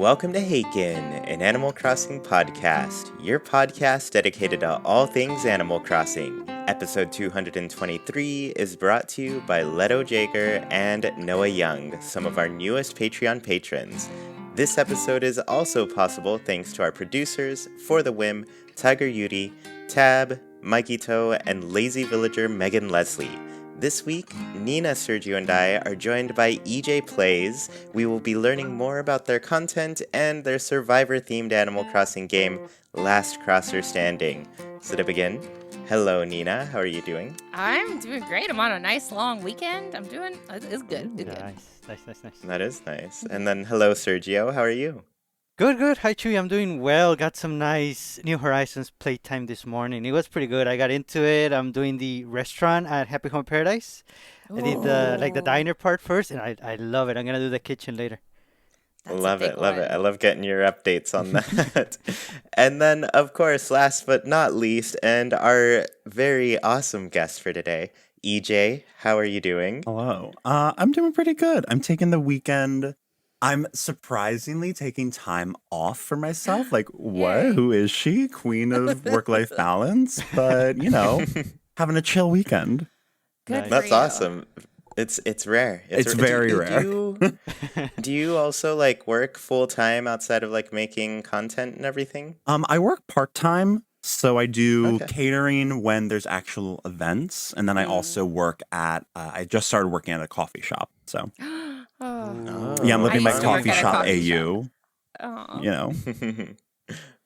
Welcome to Haken, an Animal Crossing podcast, your podcast dedicated to all things Animal Crossing. Episode 223 is brought to you by Leto Jager and Noah Young, some of our newest Patreon patrons. This episode is also possible thanks to our producers, For the Whim, Tiger Yuri, Tab, Mikey Toe, and Lazy Villager Megan Leslie. This week, Nina, Sergio, and I are joined by EJ Plays. We will be learning more about their content and their survivor-themed Animal Crossing game, Last Crosser Standing. So to begin, hello Nina, how are you doing? I'm doing great. I'm on a nice long weekend. It's good. It's good. Nice. That is nice. And then hello Sergio, how are you? Good. Hi, Chuy. I'm doing well. Got some nice New Horizons playtime this morning. It was pretty good. I got into it. I'm doing the restaurant at Happy Home Paradise. I did the diner part first, and I love it. I'm gonna do the kitchen later. Love it. I love getting your updates on that. And then, of course, last but not least, and our very awesome guest for today, EJ, how are you doing? Hello. I'm doing pretty good. I'm taking the weekend. I'm surprisingly taking time off for myself. Like, what? Who is she? Queen of work-life balance? But, having a chill weekend. Good. That's awesome. It's rare. It's very rare. Do you also work full time outside of making content and everything? I work part-time, so I do catering when there's actual events, and then I also work at I just started working at a coffee shop. So yeah, I'm living my coffee shop AU.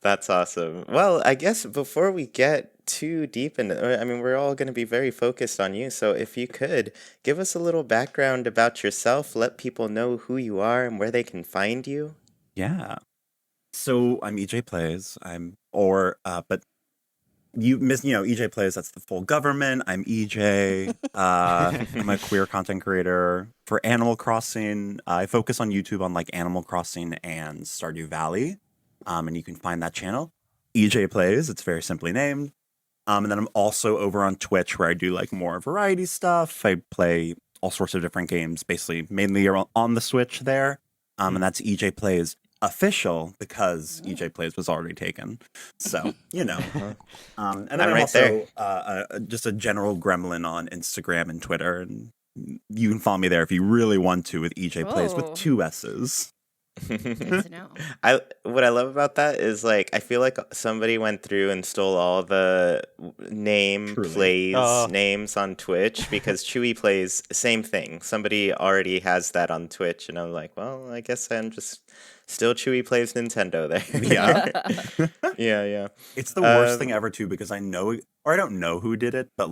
That's awesome. Well, I guess before we get too deep into we're all going to be very focused on you. So if you could give us a little background about yourself, let people know who you are and where they can find you. Yeah. So I'm EJ Plays. But you miss, EJ Plays, that's the full government. I'm EJ. I'm a queer content creator for Animal Crossing. I focus on YouTube on Animal Crossing and Stardew Valley. And you can find that channel, EJ Plays. It's very simply named. And then I'm also over on Twitch where I do more variety stuff. I play all sorts of different games, basically mainly on the Switch there. And that's EJ Plays Official because EJ Plays was already taken. So, and then I'm also just a general gremlin on Instagram and Twitter. And you can follow me there if you really want to with EJ Plays with 2 S's. Good to know. What I love about that is I feel like somebody went through and stole all the names on Twitch because Chuy Plays same thing. Somebody already has that on Twitch, and I'm like, well, I guess I'm just still Chuy Plays Nintendo there. Yeah. It's the worst thing ever too because I don't know who did it, but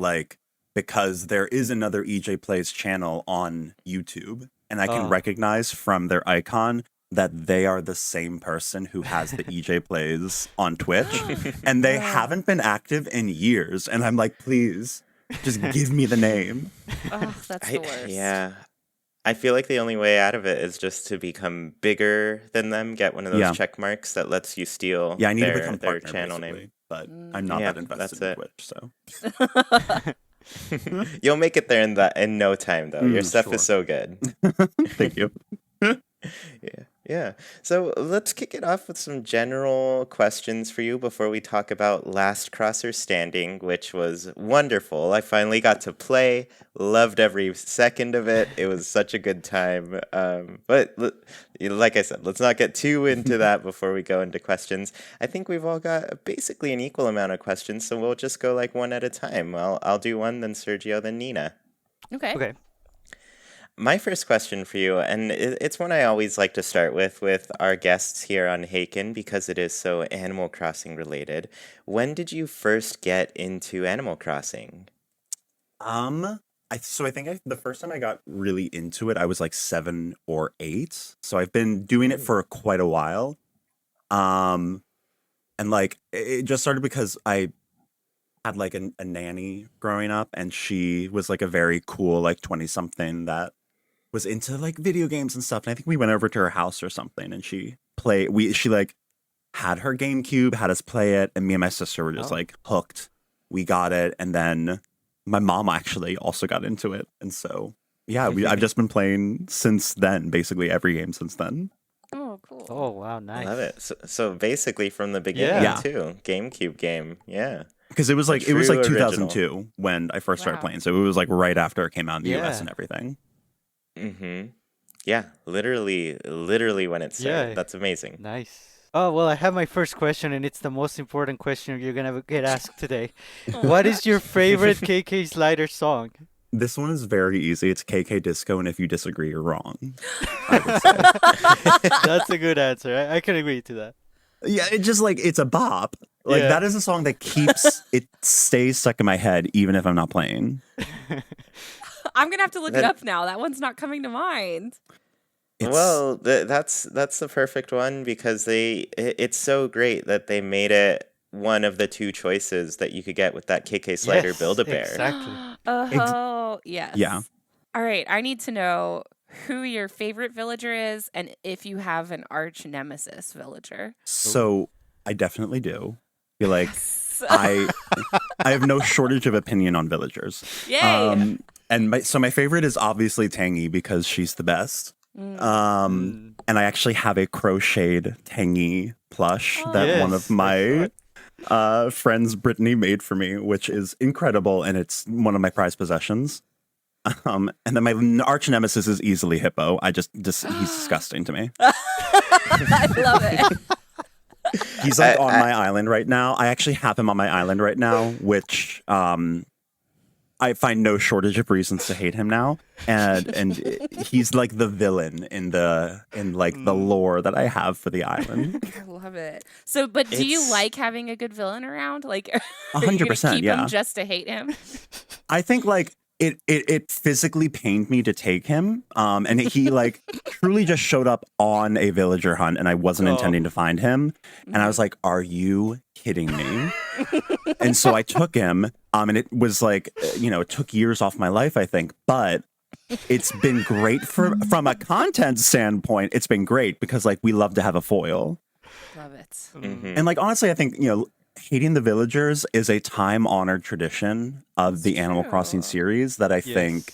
because there is another EJ Plays channel on YouTube, and I can recognize from their icon that they are the same person who has the EJ Plays on Twitch, and they haven't been active in years. And I'm like, please, just give me the name. Oh, that's the worst. Yeah. I feel like the only way out of it is just to become bigger than them, get one of those check marks that lets you steal I need to become their partner, channel basically. name. But I'm not that invested in Twitch, so. You'll make it there in no time, though. Your stuff is so good. Thank you. Yeah. So let's kick it off with some general questions for you before we talk about Last Crosser Standing, which was wonderful. I finally got to play, loved every second of it. It was such a good time. But like I said, let's not get too into that before we go into questions. I think we've all got basically an equal amount of questions, so we'll just go one at a time. I'll do one, then Sergio, then Nina. Okay. My first question for you, and it's one I always like to start with our guests here on Haken because it is so Animal Crossing related. When did you first get into Animal Crossing? I think the first time I got really into it, I was 7 or 8. So I've been doing it for quite a while. And it just started because I had a nanny growing up, and she was a very cool 20-something that was into video games and stuff. And I think we went over to her house or something, and she had her GameCube, had us play it, and me and my sister were just hooked. We got it, and then my mom actually also got into it, and so I've just been playing since then, basically every game since then. Oh, cool. Oh wow, I love nice. it. So basically from the beginning Yeah. too. GameCube game. Yeah. Because it was A like true original. 2002 when I first started Wow. playing, so it was like right after it came out in the US Yeah. and everything. Mm-hmm. Yeah, literally when it started. Yeah. That's amazing. Nice. Oh, well, I have my first question, and it's the most important question you're gonna get asked today. Oh What my is your favorite KK Slider song? This one is very easy. It's KK Disco, and if you disagree, you're wrong. I would say. That's a good answer. I can agree to that. Yeah, it just like it's a bop. Like Yeah. that is a song that it stays stuck in my head even if I'm not playing. I'm gonna have to look it That- up now. That one's not coming to mind. It's, Well, that's the perfect one because it's so great that they made it one of the two choices that you could get with that KK Slider Yes, Build-A-Bear. exactly. Oh, yes. Yeah. All right, I need to know who your favorite villager is and if you have an arch nemesis villager. so I definitely do. Feel like Yes. I have no shortage of opinion on villagers. Yay. And my favorite is obviously Tangy because she's the best. And I actually have a crocheted Tangy plush Oh. that one Yes, of my friends Brittany made for me, which is incredible, and it's one of my prized possessions. And then my arch nemesis is easily Hippo. Just he's disgusting to me. I love it. He's like on my island right now. I actually have him on my island right now, which I find no shortage of reasons to hate him now. And he's like the villain in the lore that I have for the island. I love it. So, but do you It's- like having a good villain around? Like, are you gonna 100%, keep yeah. him just to hate him? I think like it physically pained me to take him. And he like truly just showed up on a villager hunt and I wasn't Oh. intending to find him. And I was like, are you kidding me? And so I took him. And it was like, it took years off my life, I think, but it's been great from a content standpoint. It's been great because like we love to have a foil. Love it. Mhm. And like honestly, I think hating the villagers is a time-honored tradition of the Animal Crossing true. series that I think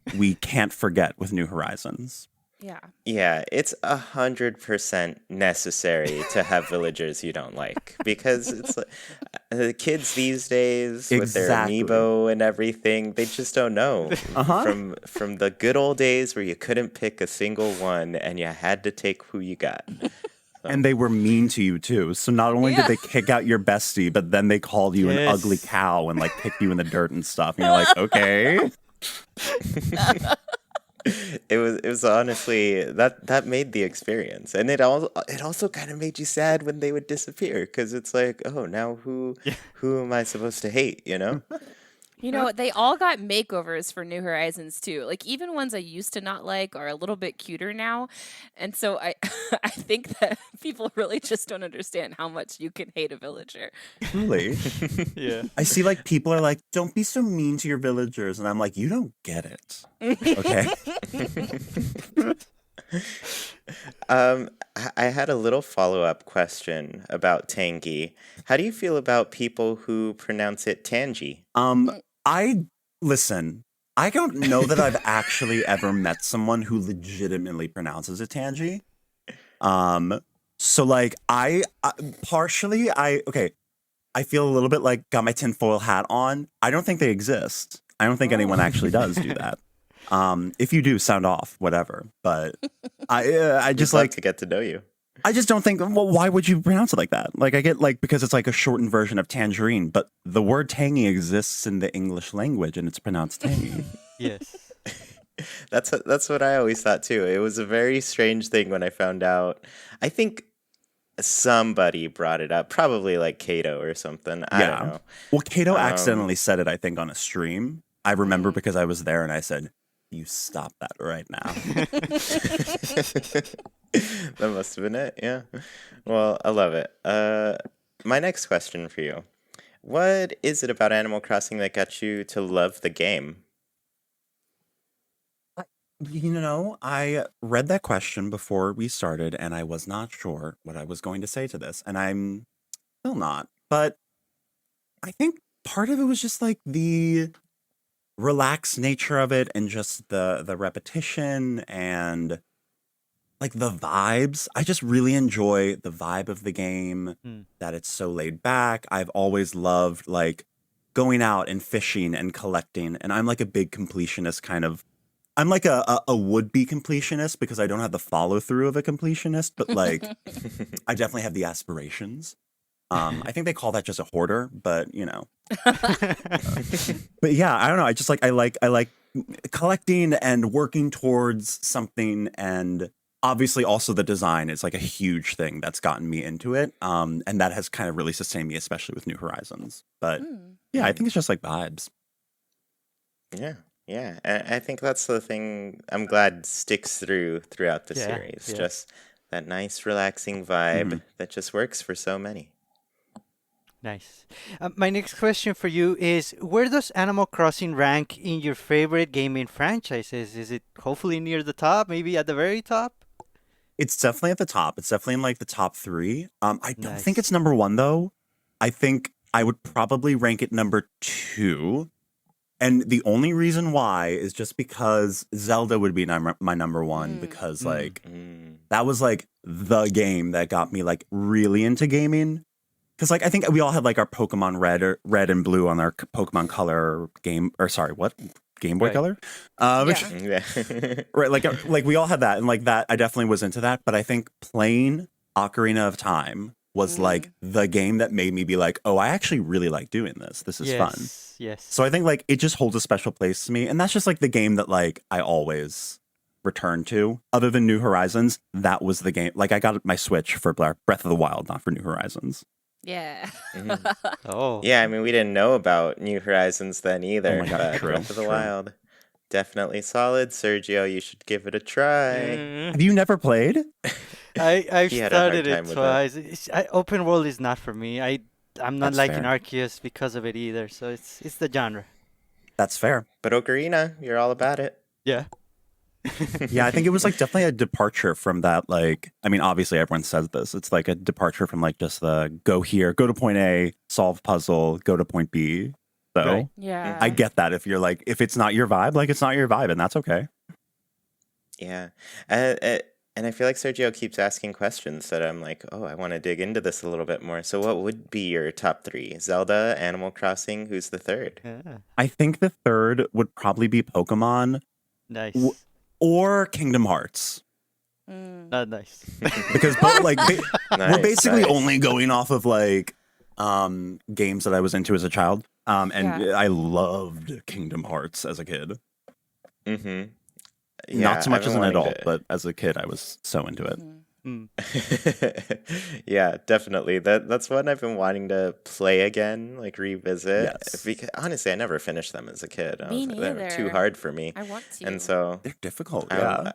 Yes. we can't forget with New Horizons. Yeah. Yeah, it's 100% necessary to have villagers you don't like because it's like, the kids these days with their Exactly. amiibo and everything, they just don't know. From the good old days where you couldn't pick a single one and you had to take who you got. And they were mean to you too. So not only Yeah. did they kick out your bestie, but then they called you an Yes. ugly cow and like kicked you in the dirt and stuff. And you're like, okay. It was honestly that made the experience, and it also kind of made you sad when they would disappear because it's like, oh, now who am I supposed to hate? You know? You know, they all got makeovers for New Horizons too. Like even ones I used to not like are a little bit cuter now. And so I I think that people really just don't understand how much you can hate a villager. Truly. Yeah. I see like people are like, don't be so mean to your villagers. And I'm like, you don't get it. Okay. I had a little follow-up question about Tangy. How do you feel about people who pronounce it Tangy? Listen, I don't know that I've actually ever met someone who legitimately pronounces it Tangy. So like I feel a little bit like got my tinfoil hat on. I don't think they exist. I don't think anyone actually does do that. If you do, sound off, whatever. But I just We'd love like to get to know you. I just don't think. Well, why would you pronounce it like that? Like I get like because it's like a shortened version of tangerine, but the word tangy exists in the English language and it's pronounced tangy. Yes. That's what I always thought too. It was a very strange thing when I found out. I think somebody brought it up, probably like Kato or something. I don't know. Well, Kato accidentally said it, I think, on a stream. I remember because I was there and I said, "You stop that right now." That must have been it. Yeah. Well, I love it. My next question for you: what is it about Animal Crossing that got you to love the game? I read that question before we started, and I was not sure what I was going to say to this, and I'm still not. But I think part of it was just like the relaxed nature of it, and just the repetition, and like the vibes. I just really enjoy the vibe of the game, that it's so laid back. I've always loved like going out and fishing and collecting, and I'm like a big completionist kind of. I'm like a would-be completionist because I don't have the follow-through of a completionist, but like I definitely have the aspirations. I think they call that just a hoarder, but you know. But yeah, I don't know. I like collecting and working towards something, and obviously also the design is like a huge thing that's gotten me into it. And that has kind of really sustained me, especially with New Horizons. But yeah, I think it's just like vibes. Yeah. Yeah, I think that's the thing I'm glad sticks throughout the series. Yeah. Just that nice, relaxing vibe that just works for so many. Nice. My next question for you is, where does Animal Crossing rank in your favorite gaming franchises? Is it hopefully near the top, maybe at the very top? It's definitely at the top. It's definitely in like the top 3. I don't think Nice. it's number 1 though. I think I would probably rank it number 2. And the only reason why is just because Zelda would be my number 1 because like that was like the game that got me like really into gaming. Because like I think we all had like our Pokemon Red and Blue on our Pokemon Color game, or sorry, what? Game Boy Right. Color? Yeah. Right, like we all had that, and like that I definitely was into that, but I think playing Ocarina of Time was like the game that made me be like, oh, I actually really like doing this. This is fun. Yes. So I think like it just holds a special place to me, and that's just like the game that like I always return to. Other than New Horizons, that was the game. Like I got my Switch for Breath of the Wild, not for New Horizons. Yeah. Oh. Yeah, I mean, we didn't know about New Horizons then either. Oh my God, But true, Breath of the true. Wild, definitely solid. Sergio, you should give it a try. Have you never played? I've He had a hard started time it with it. twice. Open world is not for me. I'm not That's like an fair. Arceus because of it either. So it's the genre. That's fair. But Ocarina, you're all about it. Yeah. Yeah, I think it was like definitely a departure from that. Like, I mean, obviously everyone says this. It's like a departure from like just the go here, go to point A, solve puzzle, go to point B. So Right. Yeah. I get that if you're like, if it's not your vibe, like it's not your vibe, and that's okay. Yeah. And I feel like Sergio keeps asking questions that I'm like, oh, I want to dig into this a little bit more. So what would be your top 3? Zelda, Animal Crossing, who's the third? Yeah. I think the third would probably be Pokemon Nice. or Kingdom Hearts. Not nice. Because like we're Nice, basically nice. only going off of like games that I was into as a child. And Yeah. I loved Kingdom Hearts as a kid. Mm-hmm. Not so much I've as been an wanting adult, but as a kid, I was so into it. Yeah, definitely. That's one I've been wanting to play again, like revisit. Yes. Because honestly, I never finished them as a kid. Me They were too neither. hard for me. I want to. And so, They're difficult, I- yeah.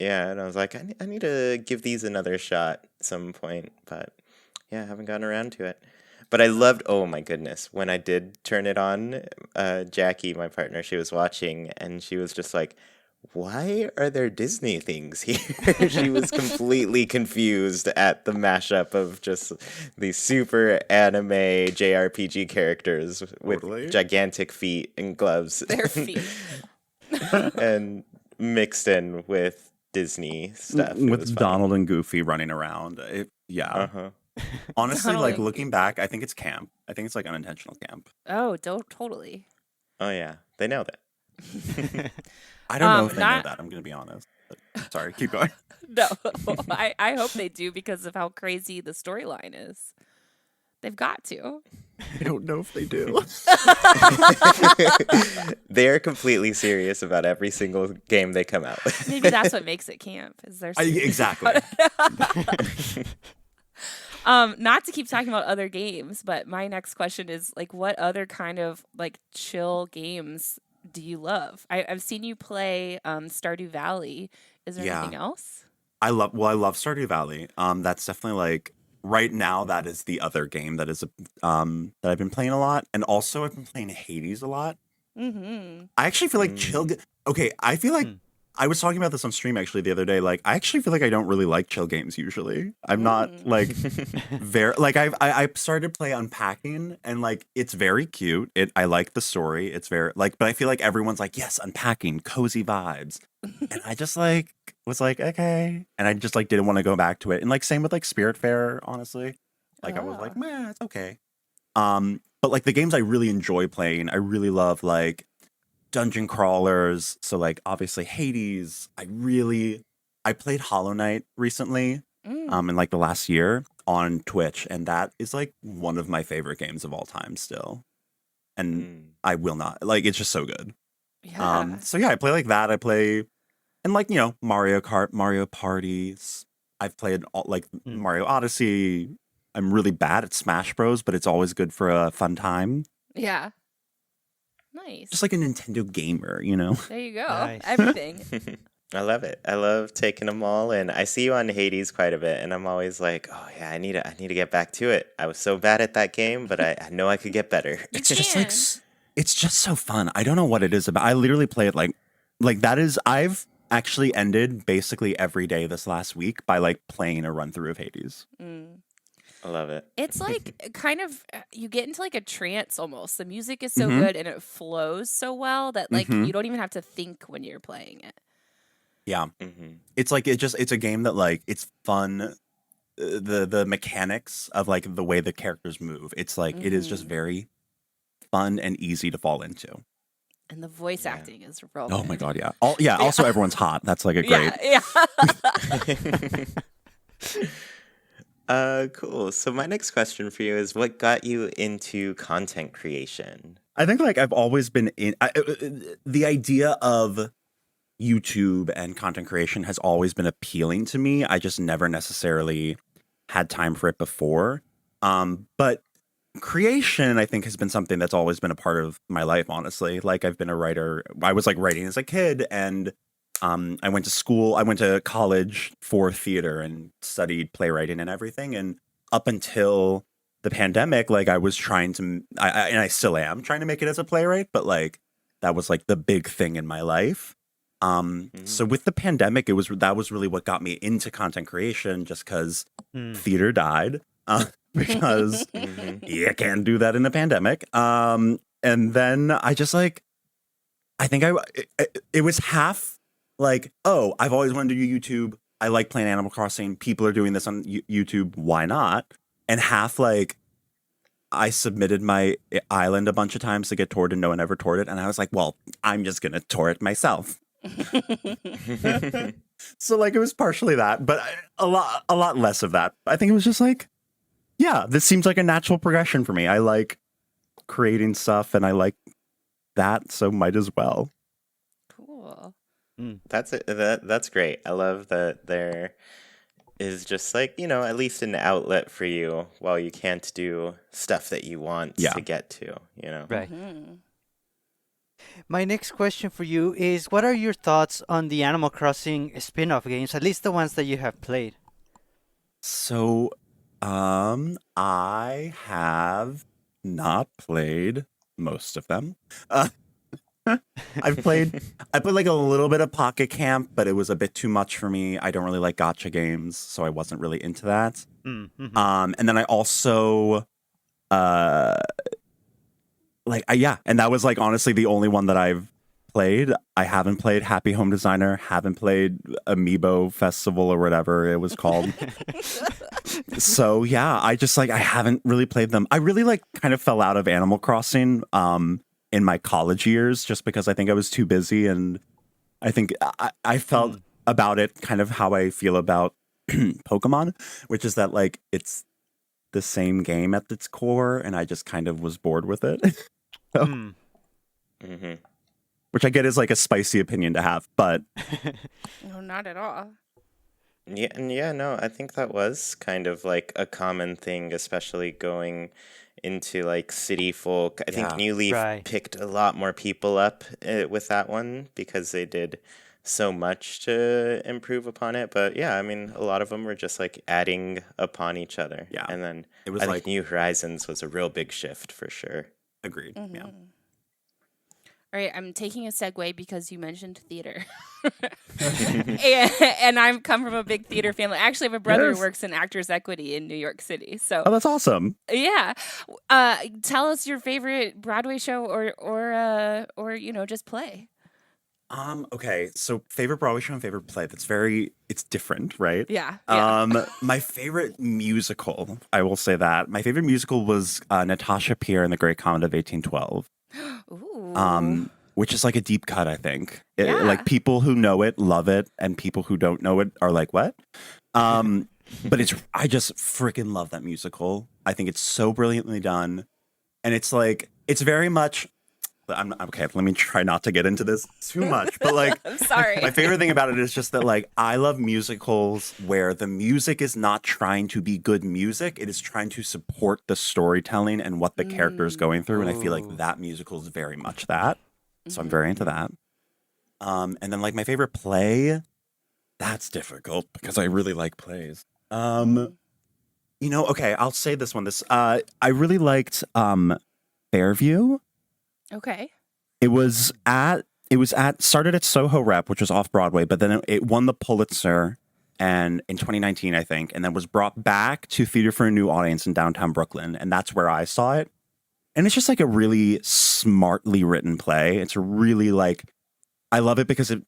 yeah, and I was like, I need to give these another shot at some point. But yeah, I haven't gotten around to it. But I loved, oh my goodness, when I did turn it on, Jackie, my partner, she was watching, and she was just like, why are there Disney things here? She was completely confused at the mashup of just these super anime JRPG characters with Totally. gigantic feet and gloves. Bare feet. And mixed in with Disney stuff. It was With funny. Donald and Goofy running around. Yeah. Uh-huh. Honestly, Donald like and looking back, I think it's camp. I think it's like unintentional camp. Oh, totally. Oh yeah, they nailed it. I don't know if they know not- that. I'm going to be honest. But, sorry, keep going. No, I hope they do because of how crazy the storyline is. They've got to. I don't know if they do. They're completely serious about every single game they come out with. Maybe that's what makes it camp. Is there Exactly. not to keep talking about other games, but my next question is like, what other kind of like chill games do you love? I've seen you play Stardew Valley. Is there Yeah. anything else? I love Stardew Valley. That's definitely like right now that is the other game that is that I've been playing a lot, and also I've been playing Hades a lot. Mm-hmm. I actually feel like chill. Okay, I feel like I was talking about this on stream actually the other day. Like, I actually feel like I don't really like chill games usually. I'm not like very like I started to play Unpacking, and like it's very cute. I like the story. It's very like, but I feel like everyone's like, yes, Unpacking, cozy vibes, and I just like was like, okay. And I just like didn't want to go back to it. And like same with like Spirit Fair, honestly. Like I was like, meh, it's okay. But like the games I really enjoy playing, I really love like dungeon crawlers. So like obviously Hades. I played Hollow Knight recently, in like the last year on Twitch, and that is like one of my favorite games of all time still. And I will not like it's just so good. Yeah. So yeah, I play like that. I play and like, you know, Mario Kart, Mario Parties. I've played all, like Mario Odyssey. I'm really bad at Smash Bros, but it's always good for a fun time. Yeah. Nice. Just like a Nintendo gamer, you know? There you go. Nice. Everything. I love it. I love taking them all, and I see you on Hades quite a bit, and I'm always like, oh yeah, I need to get back to it. I was so bad at that game, but I know I could get better. It's just like it's just so fun. I don't know what it is about. I literally play it like that is I've actually ended basically every day this last week by like playing a run through of Hades. I love it. It's like kind of you get into like a trance almost. The music is so good and it flows so well that like you don't even have to think when you're playing it. Yeah. It's like it's a game that like it's fun. The mechanics of like the way the characters move. It's like it is just very fun and easy to fall into. And the voice acting is real. Oh my god, yeah. Also everyone's hot. That's like a great. Cool. So my next question for you is, what got you into content creation? I think like I've always been in the idea of YouTube and content creation has always been appealing to me. I just never necessarily had time for it before. But creation, I think, has been something that's always been a part of my life, honestly. Like I've been a writer. I was like writing as a kid, and I went to college for theater and studied playwriting and everything. And up until the pandemic, like I was trying to, and I still am trying to make it as a playwright, but like that was like the big thing in my life. So with the pandemic, that was really what got me into content creation, just because theater died, because you can't do that in a pandemic. And then I just like, I think it was half like, oh, I've always wanted to do YouTube. I like playing Animal Crossing. People are doing this on YouTube. Why not? And half like, I submitted my island a bunch of times to get toured and no one ever toured it. And I was like, well, I'm just going to tour it myself. So like it was partially that, but a lot less of that. I think it was just like, yeah, this seems like a natural progression for me. I like creating stuff and I like that, so might as well. Cool. That's it. That's great. I love that there is just like, you know, at least an outlet for you while you can't do stuff that you want to get to, you know. Right. My next question for you is, what are your thoughts on the Animal Crossing spin-off games, at least the ones that you have played? So, I have not played most of them. I played like a little bit of Pocket Camp, but it was a bit too much for me. I don't really like gacha games, so I wasn't really into that. And then I also and that was like honestly the only one that I've played. I haven't played Happy Home Designer, haven't played Amiibo Festival or whatever it was called. So yeah, I haven't really played them. I really like kind of fell out of Animal Crossing in my college years just because I think I was too busy, and I think I felt about it kind of how I feel about Pokemon, which is that like it's the same game at its core, and I just kind of was bored with it. Which I get is like a spicy opinion to have, but No, not at all. Yeah, no, I think that was kind of like a common thing, especially going into like City Folk. I think New Leaf picked a lot more people up with that one because they did so much to improve upon it. But yeah, I mean, a lot of them were just like adding upon each other. Yeah, and then it was like New Horizons was a real big shift for sure. Agreed. Yeah. All right, I'm taking a segue because you mentioned theater. and I've come from a big theater family. I actually have a brother who works in Actors Equity in New York City. So that's awesome. Yeah. Tell us your favorite Broadway show or you know, just play. Okay, so favorite Broadway show and favorite play. It's different, right? Yeah. My favorite musical, I will say that. My favorite musical was Natasha Pierre and the Great Comet of 1812. Ooh. Which is like a deep cut, I think. Yeah. Like people who know it love it, and people who don't know it are like, what? But I just freaking love that musical. I think it's so brilliantly done. And it's very much, okay, let me try not to get into this too much, but like, I'm sorry. my favorite thing about it is just that, like, I love musicals where the music is not trying to be good music. It is trying to support the storytelling and what the character is going through. And I feel like that musical is very much that. So I'm very into that. And then like my favorite play, that's difficult because I really like plays. Okay, I'll say this one. I really liked Fairview. Okay. Started at Soho Rep, which was off Broadway, but then it won the Pulitzer and in 2019, I think, and then was brought back to Theater for a New Audience in downtown Brooklyn, and that's where I saw it. And it's just like a really smartly written play. It's a really I love it because it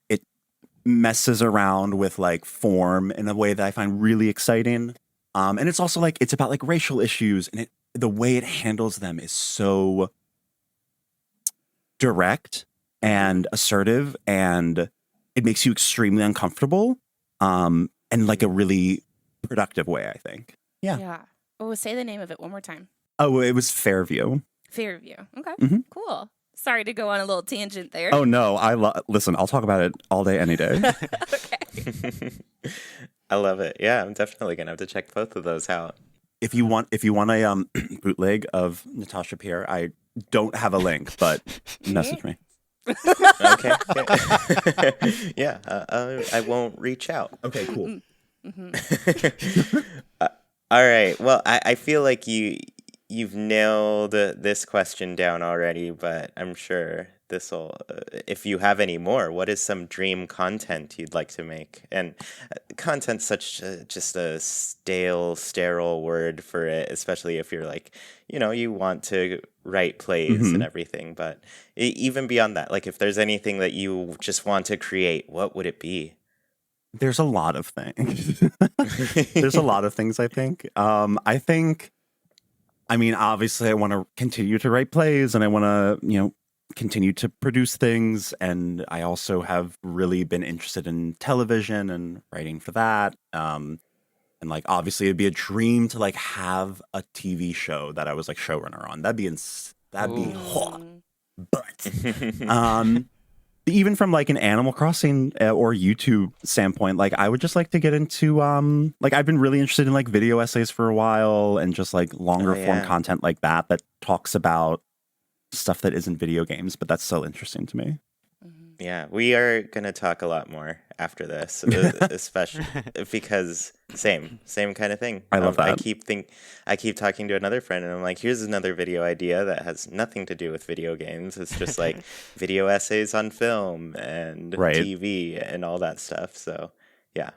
messes around with like form in a way that I find really exciting. And it's also it's about like racial issues, and the way it handles them is so direct and assertive, and it makes you extremely uncomfortable, in like a really productive way, I think. Yeah. Yeah. Oh, say the name of it one more time. Oh, it was Fairview. Fairview. Okay. Mhm. Cool. Sorry to go on a little tangent there. Oh no, listen, I'll talk about it all day, any day. Okay. I love it. Yeah, I'm definitely gonna have to check both of those out. If you want a bootleg of Natasha Pierre, I don't have a link, but message me. Okay. Yeah, I won't reach out. Okay, cool. All right. Well, I feel like you've nailed this question down already, but I'm sure this will. If you have any more, what is some dream content you'd like to make? And content's just a sterile word for it, especially if you're you want to write plays and everything. But even beyond that, like if there's anything that you just want to create, what would it be? There's a lot of things. There's a lot of things, I think. Obviously I want to continue to write plays, and I want to, continue to produce things. And I also have really been interested in television and writing for that. And obviously it'd be a dream to have a TV show that I was showrunner on. That'd be hot. But even from an Animal Crossing or YouTube standpoint, I would just like to get into I've been really interested in video essays for a while, and just longer form content like that talks about stuff that isn't video games, but that's still interesting to me. Yeah, we are gonna talk a lot more after this, especially because same kind of thing. I love that. I keep talking to another friend, and I'm like, here's another video idea that has nothing to do with video games. It's just video essays on film and TV and all that stuff. So yeah.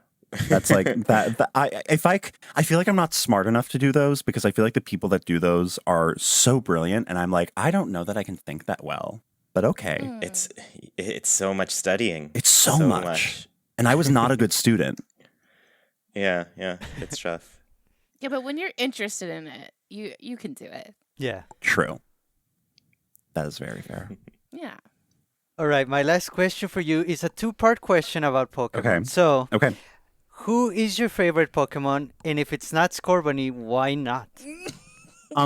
That's that. I feel like I'm not smart enough to do those, because I feel like the people that do those are so brilliant, and I'm I don't know that I can think that well. But okay. It's so much studying. It's so much. And I was not a good student. Yeah, it's tough. Yeah, but when you're interested in it, you can do it. Yeah. True. That is very fair. Yeah. All right, my last question for you is a two-part question about Pokemon. Okay. So, okay. Who is your favorite Pokemon? And if it's not Scorbunny, why not?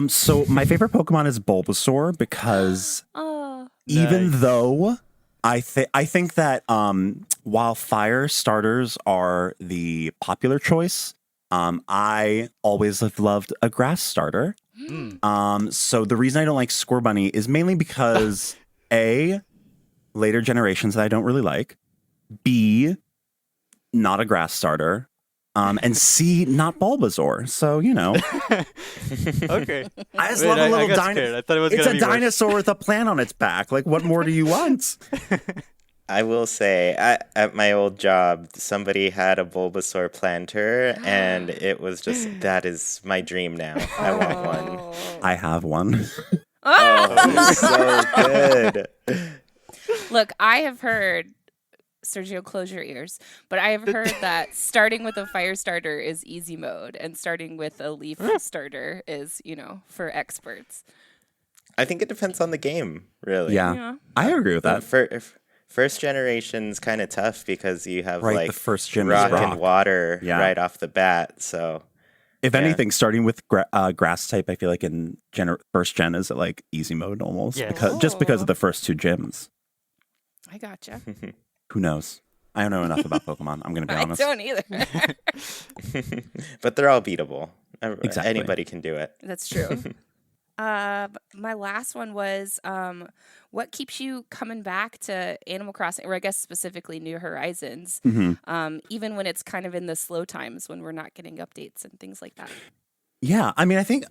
So my favorite Pokemon is Bulbasaur, because even though I think that while fire starters are the popular choice, I always have loved a grass starter. So the reason I don't like Scorbunny is mainly because A, later generations that I don't really like, B, not a grass starter, and C, not Bulbasaur. So, Okay. I just love a little dinosaur. I thought it was It's gonna a be dinosaur with a plant on its back. What more do you want? I will say, at my old job, somebody had a Bulbasaur planter, and it was just, that is my dream now. I want one. I have one. Oh, so good. Look, I have heard Sergio, close your ears. But I have heard that starting with a fire starter is easy mode, and starting with a leaf starter is, for experts. I think it depends on the game, really. Yeah. I agree with that. First generation's kind of tough because you have Right, like the first gym rock is and water right off the bat. So if anything, starting with grass type, I feel like in first gen is like easy mode almost just because of the first two gyms. I gotcha. Who knows? I don't know enough about Pokemon. I'm going to be honest. I don't either. But they're all beatable. Exactly. Anybody can do it. That's true. My last one was, what keeps you coming back to Animal Crossing, or I guess specifically New Horizons, even when it's kind of in the slow times when we're not getting updates and things like that? Yeah, I mean, I think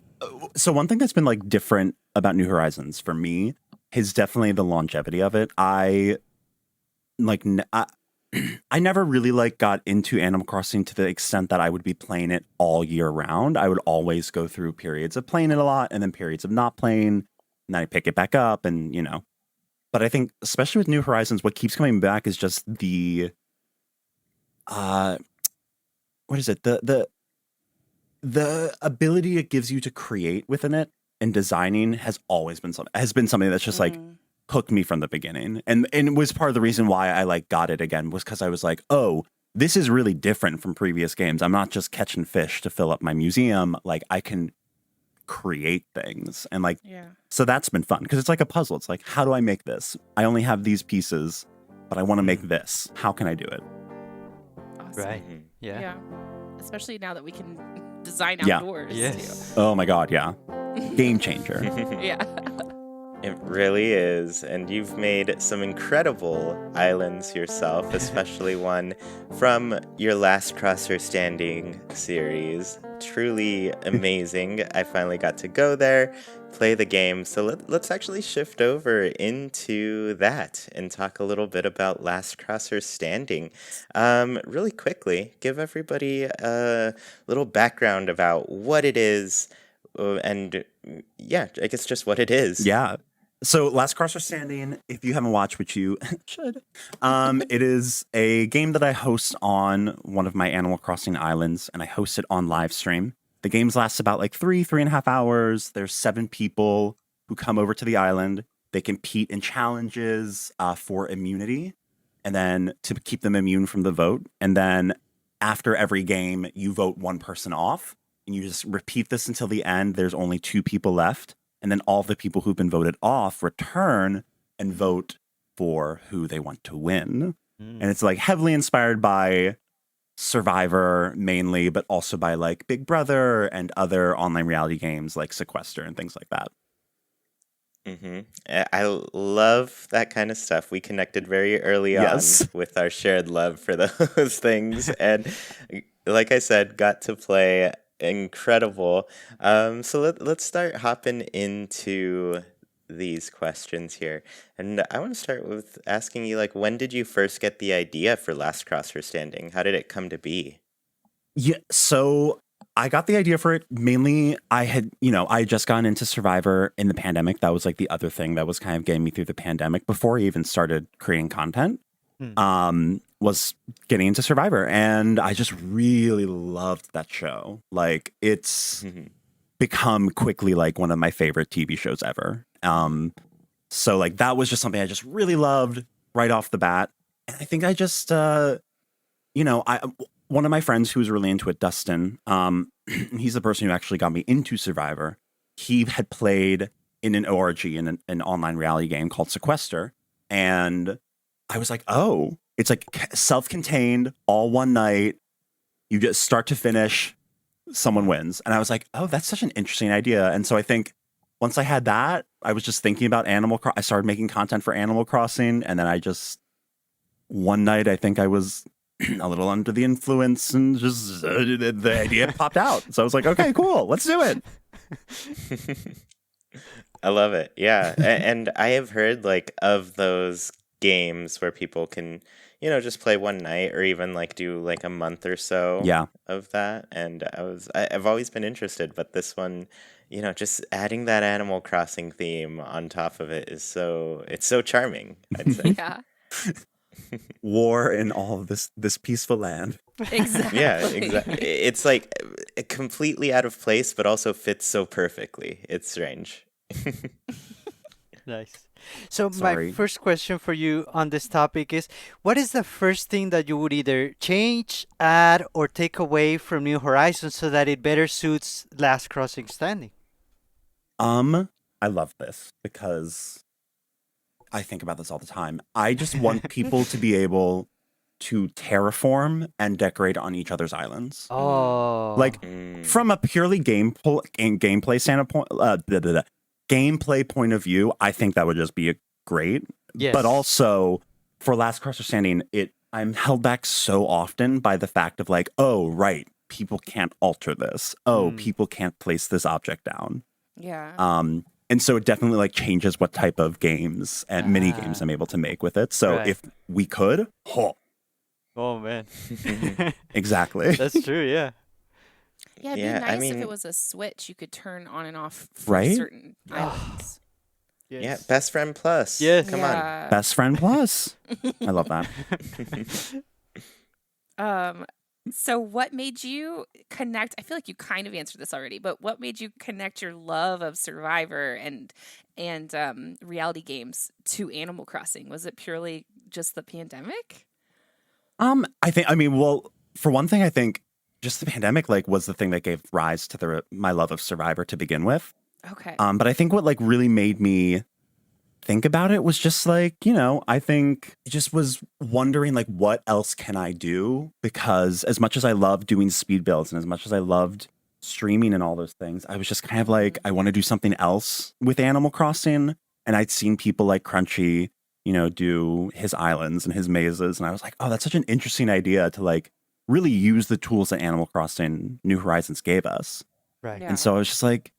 so. One thing that's been like different about New Horizons for me is definitely the longevity of it. I never really like got into Animal Crossing to the extent that I would be playing it all year round. I would always go through periods of playing it a lot and then periods of not playing, and then I pick it back up and, But I think, especially with New Horizons, what keeps coming back is just the, what is it? The ability it gives you to create within it and designing has been something that's just like hooked me from the beginning. And it was part of the reason why I like got it again, was because I was like, oh, this is really different from previous games. I'm not just catching fish to fill up my museum. Like, I can create things. And like, so that's been fun because it's like a puzzle. It's like, how do I make this? I only have these pieces, but I want to make this. How can I do it? Awesome. Right. Yeah. Especially now that we can design outdoors. Yes. Oh my God. Yeah. Game changer. Yeah. It really is. And you've made some incredible islands yourself, especially one from your Last Crosser Standing series. Truly amazing. I finally got to go there, play the game. So let's actually shift over into that and talk a little bit about Last Crosser Standing. Really quickly, give everybody a little background about what it is and, I guess just what it is. Yeah. So Last Crosser Standing, if you haven't watched, which you should, it is a game that I host on one of my Animal Crossing islands, and I host it on live stream. The games last about like 3.5 hours. There's 7 people who come over to the island. They compete in challenges for immunity, and then to keep them immune from the vote. And then after every game, you vote one person off, and you just repeat this until the end. There's only 2 people left. And then all the people who've been voted off return and vote for who they want to win. And it's like heavily inspired by Survivor mainly, but also by like Big Brother and other online reality games like Sequester and things like that. I love that kind of stuff. We connected very early on with our shared love for those things. And like I said, got to play incredible. So let's start hopping into these questions here. And I want to start with asking you, like, when did you first get the idea for Last Crosser Standing? How did it come to be? Yeah, so I got the idea for it mainly. I had just gotten into Survivor in the pandemic. That was like the other thing that was kind of getting me through the pandemic before I even started creating content. Was getting into Survivor, and I just really loved that show. Like, it's become quickly like one of my favorite TV shows ever. So like that was just something I just really loved right off the bat. And I think I just one of my friends who was really into it, Dustin, he's the person who actually got me into Survivor. He had played in an ORG in an online reality game called Sequester, and I was like, oh, it's like self-contained, all one night. You just start to finish, someone wins. And I was like, oh, that's such an interesting idea. And so I think once I had that, I was just thinking about I started making content for Animal Crossing. And then one night, I think I was a little under the influence and just the idea popped out. So I was like, okay, cool, let's do it. I love it. Yeah. And I have heard like of those games where people can, just play one night or even like do like a month or so of that. And I've always been interested, but this one, just adding that Animal Crossing theme on top of it it's so charming, I'd say. Yeah. war in all of this peaceful land. Exactly. Yeah, exactly. It's like completely out of place, but also fits so perfectly. It's strange. Nice. So my Sorry. first question for you on this topic is, what is the first thing that you would either change, add, or take away from New Horizons so that it better suits Last Crossing Standing? I love this because I think about this all the time. I just want people to be able to terraform and decorate on each other's islands. Oh. Like Mm. from a purely gameplay standpoint, gameplay point of view, I think that would just be great. Yes. But also for Last Crosser Standing, I'm held back so often by the fact of like, oh right, people can't alter this. Oh, people can't place this object down. Yeah. And so it definitely like changes what type of games and mini games I'm able to make with it. So Right. if we could, Oh man. exactly. That's true, yeah. Yeah, it'd Yeah, be I nice if mean- it was a switch you could turn on and off for Right? certain islands. Yeah, Yes. best friend plus. Yes. Come on. Yeah. Best friend plus. I love that. So what made you connect? I feel like you kind of answered this already, but what made you connect your love of Survivor and reality games to Animal Crossing? Was it purely just the pandemic? Well, for one thing, I think just the pandemic like was the thing that gave rise to my love of Survivor to begin with. Okay. But I think what like really made me think about it was just like, I think I just was wondering like what else can I do? Because as much as I loved doing speed builds and as much as I loved streaming and all those things, I was just kind of like, I want to do something else with Animal Crossing. And I'd seen people like Crunchy, do his islands and his mazes. And I was like, oh, that's such an interesting idea to like really use the tools that Animal Crossing New Horizons gave us. Right. Yeah. And so I was just like,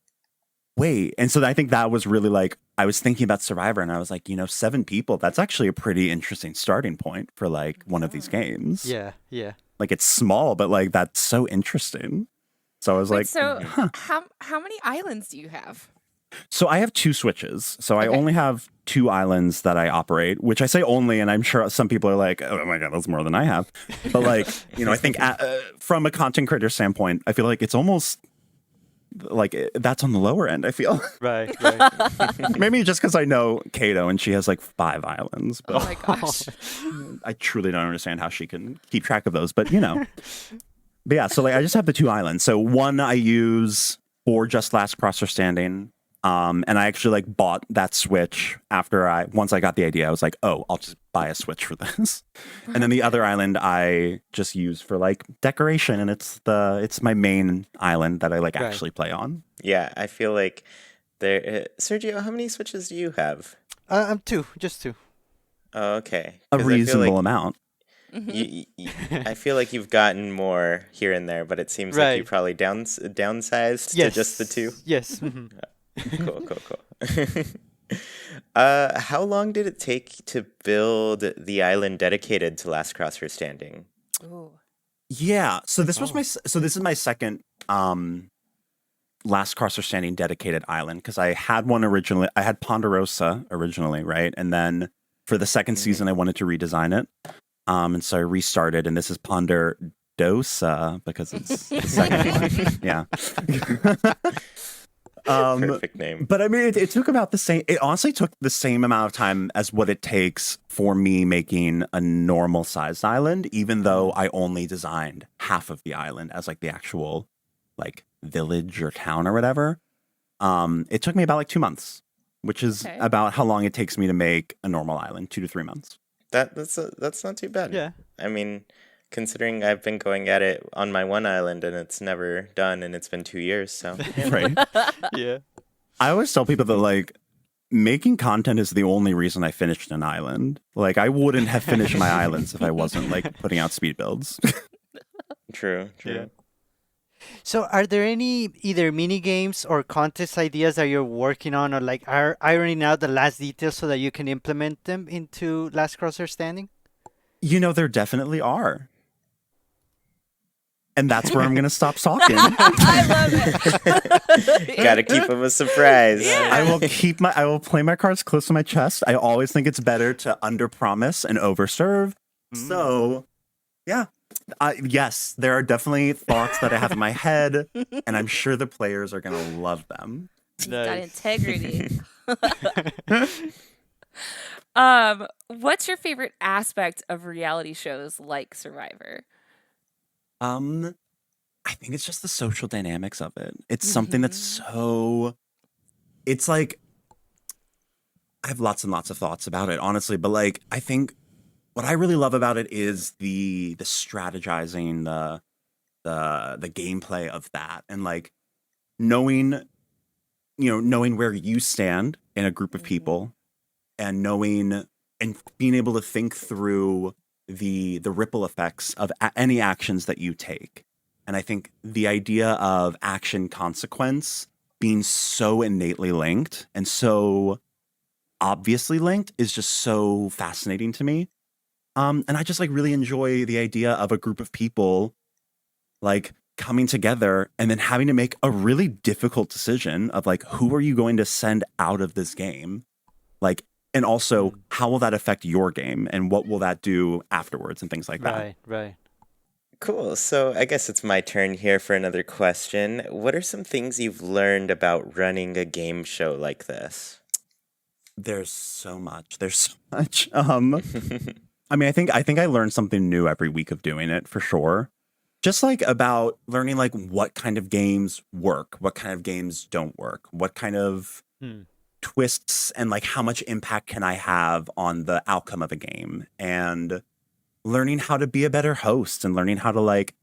wait. And so I think that was really like, I was thinking about Survivor and I was like, 7 people, that's actually a pretty interesting starting point for like one of these games. Yeah, yeah. Like it's small, but like that's so interesting. So I was Wait, like, so how many islands do you have? so I have 2 switches. So I Okay. only have 2 islands that I operate, which I say only, and I'm sure some people are like, oh my God, that's more than I have. But like, I think from a content creator standpoint, I feel like it's almost like that's on the lower end, I feel. Right, right. Maybe just because I know Kato and she has like 5 islands. Oh But my gosh. I truly don't understand how she can keep track of those. But, But yeah, so like I just have the 2 islands. So one I use for just Last Crosser Standing. And I actually like bought that Switch once I got the idea. I was like, oh, I'll just buy a Switch for this. And then the other island I just use for like decoration, and it's my main island that I like Right. actually play on. Yeah, I feel like there. Sergio, how many switches do you have? I'm 2, just 2. Oh, okay. A 'Cause I feel reasonable like amount. I feel like you've gotten more here and there, but it seems like you Right. probably downsized to Yes. just the 2. Yes. Mhm. Cool. How long did it take to build the island dedicated to Last Crosser Standing? Ooh. Yeah. So this is my second Last Crosser Standing dedicated island, because I had one originally. I had Ponderosa originally, right? And then for the second season, I wanted to redesign it. And so I restarted, and this is Ponderosa because it's the second one. Yeah. Perfect name. But I mean, it took about the same. It honestly took the same amount of time as what it takes for me making a normal sized island, even though I only designed half of the island as like the actual like village or town or whatever. It took me about like 2 months, which is Okay. about how long it takes me to make a normal island, 2 to 3 months. That's not too bad. Yeah. I mean, considering I've been going at it on my one island and it's never done, and it's been 2 years, so Right. Yeah. I always tell people that like making content is the only reason I finished an island. Like I wouldn't have finished my islands if I wasn't like putting out speed builds. true. Yeah. So are there any either mini games or contest ideas that you're working on, or like are ironing out the last details so that you can implement them into Last Crosser Standing? There definitely are. and that's where I'm gonna stop talking. I love it. Gotta keep them a surprise. Yeah. I will play my cards close to my chest. I always think it's better to underpromise and overserve. So, yeah. Yes, there are definitely thoughts that I have in my head, and I'm sure the players are gonna love them. You've got Nice. integrity. What's your favorite aspect of reality shows like Survivor? I think it's just the social dynamics of it. It's something that's so. It's like I have lots and lots of thoughts about it, honestly. But like, I think what I really love about it is the strategizing, the gameplay of that, and like knowing, knowing where you stand in a group of people, and knowing and being able to think through the ripple effects of any actions that you take. And I think the idea of action consequence being so innately linked and so obviously linked is just so fascinating to me. And I just like really enjoy the idea of a group of people like coming together and then having to make a really difficult decision of like, who are you going to send out of this game? Like, and also how will that affect your game and what will that do afterwards and things like that. Right. Cool. So I guess it's my turn here for another question. What are some things you've learned about running a game show like this? There's so much. I mean, I think I learn something new every week of doing it for sure. Just like about learning like what kind of games work, what kind of games don't work, what kind of twists and like how much impact can I have on the outcome of a game, and learning how to be a better host and learning how to like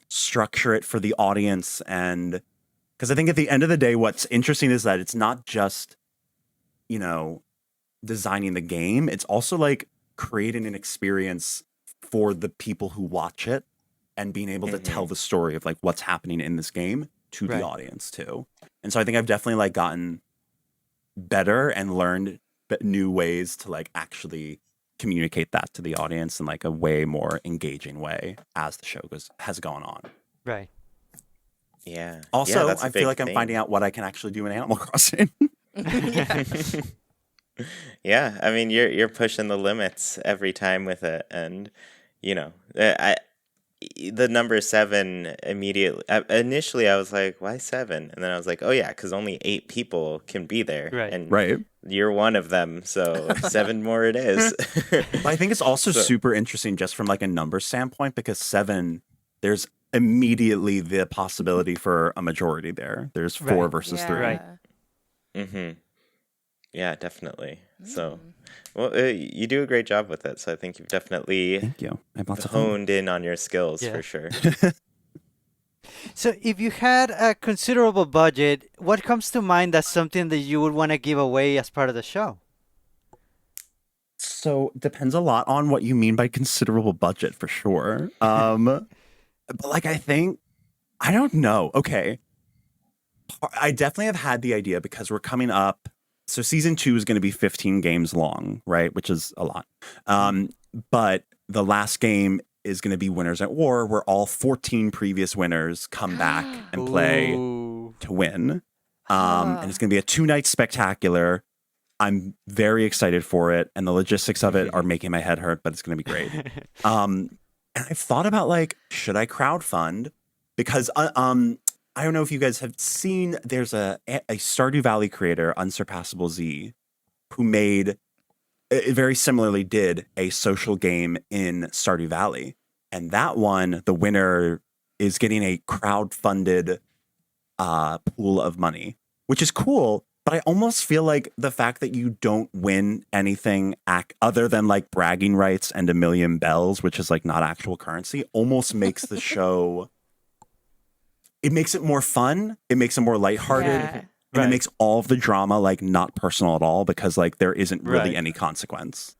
structure it for the audience. And because I think at the end of the day, what's interesting is that it's not just, designing the game. It's also like creating an experience for the people who watch it and being able to tell the story of like what's happening in this game to the audience too. And so I think I've definitely like gotten better and learned new ways to like actually communicate that to the audience in like a way more engaging way as the show has gone on. Right. Yeah. Also, that's a I feel big like I'm thing. finding out what I can actually do in Animal Crossing. Yeah, I mean you're pushing the limits every time with it, and the number 7 immediately. Initially, I was like, "Why 7?" And then I was like, "Oh yeah, because only 8 people can be there, Right. and Right. you're one of them, so 7 more it is." But I think it's also super interesting just from like a number standpoint, because 7, there's immediately the possibility for a majority there. There's 4 versus 3. Right. Mm-hmm. Yeah, definitely. So, well, you do a great job with it. So I think you've definitely Thank you. I have lots of fun. honed in on your skills Yeah. for sure. So if you had a considerable budget, what comes to mind as something that you would want to give away as part of the show? So depends a lot on what you mean by considerable budget for sure. But like I don't know. Okay. I definitely have had the idea because we're coming up. So season 2 is going to be 15 games long, right? Which is a lot. But the last game is going to be Winners at War, where all 14 previous winners come back and play Ooh. to win. And it's going to be a 2-night spectacular. I'm very excited for it. And the logistics of it are making my head hurt, but it's going to be great. And I've thought about like, should I crowdfund? Because I don't know if you guys have seen, there's a Stardew Valley creator, Unsurpassable Z, who made, very similarly did a social game in Stardew Valley. And that one, the winner is getting a crowdfunded pool of money, which is cool. But I almost feel like the fact that you don't win anything other than like bragging rights and a million bells, which is like not actual currency, almost makes the show... It makes it more fun. It makes it more lighthearted. Yeah. And it makes all of the drama like not personal at all, because like there isn't really Right. any consequence.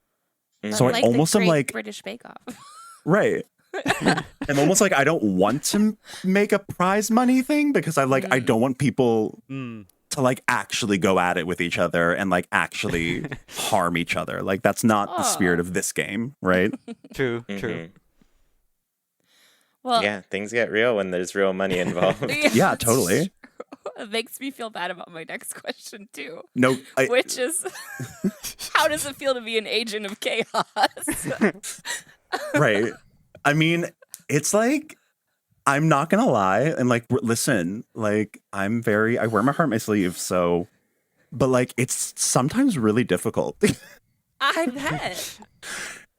Mhm. So I Like almost the am Great like, British Bake Off. right. And almost like I don't want to make a prize money thing, because I like I don't want people Mm. to like actually go at it with each other and like actually harm each other. Like that's not the spirit of this game, right? True. Mhm. Well, Yeah, things get real when there's real money involved. Yeah, it's totally. true. It makes me feel bad about my next question too, No, which is, how does it feel to be an agent of chaos? right. I mean, it's like, I'm not gonna lie, and like, listen, like, I wear my heart on my sleeve, so, but like, it's sometimes really difficult. I bet.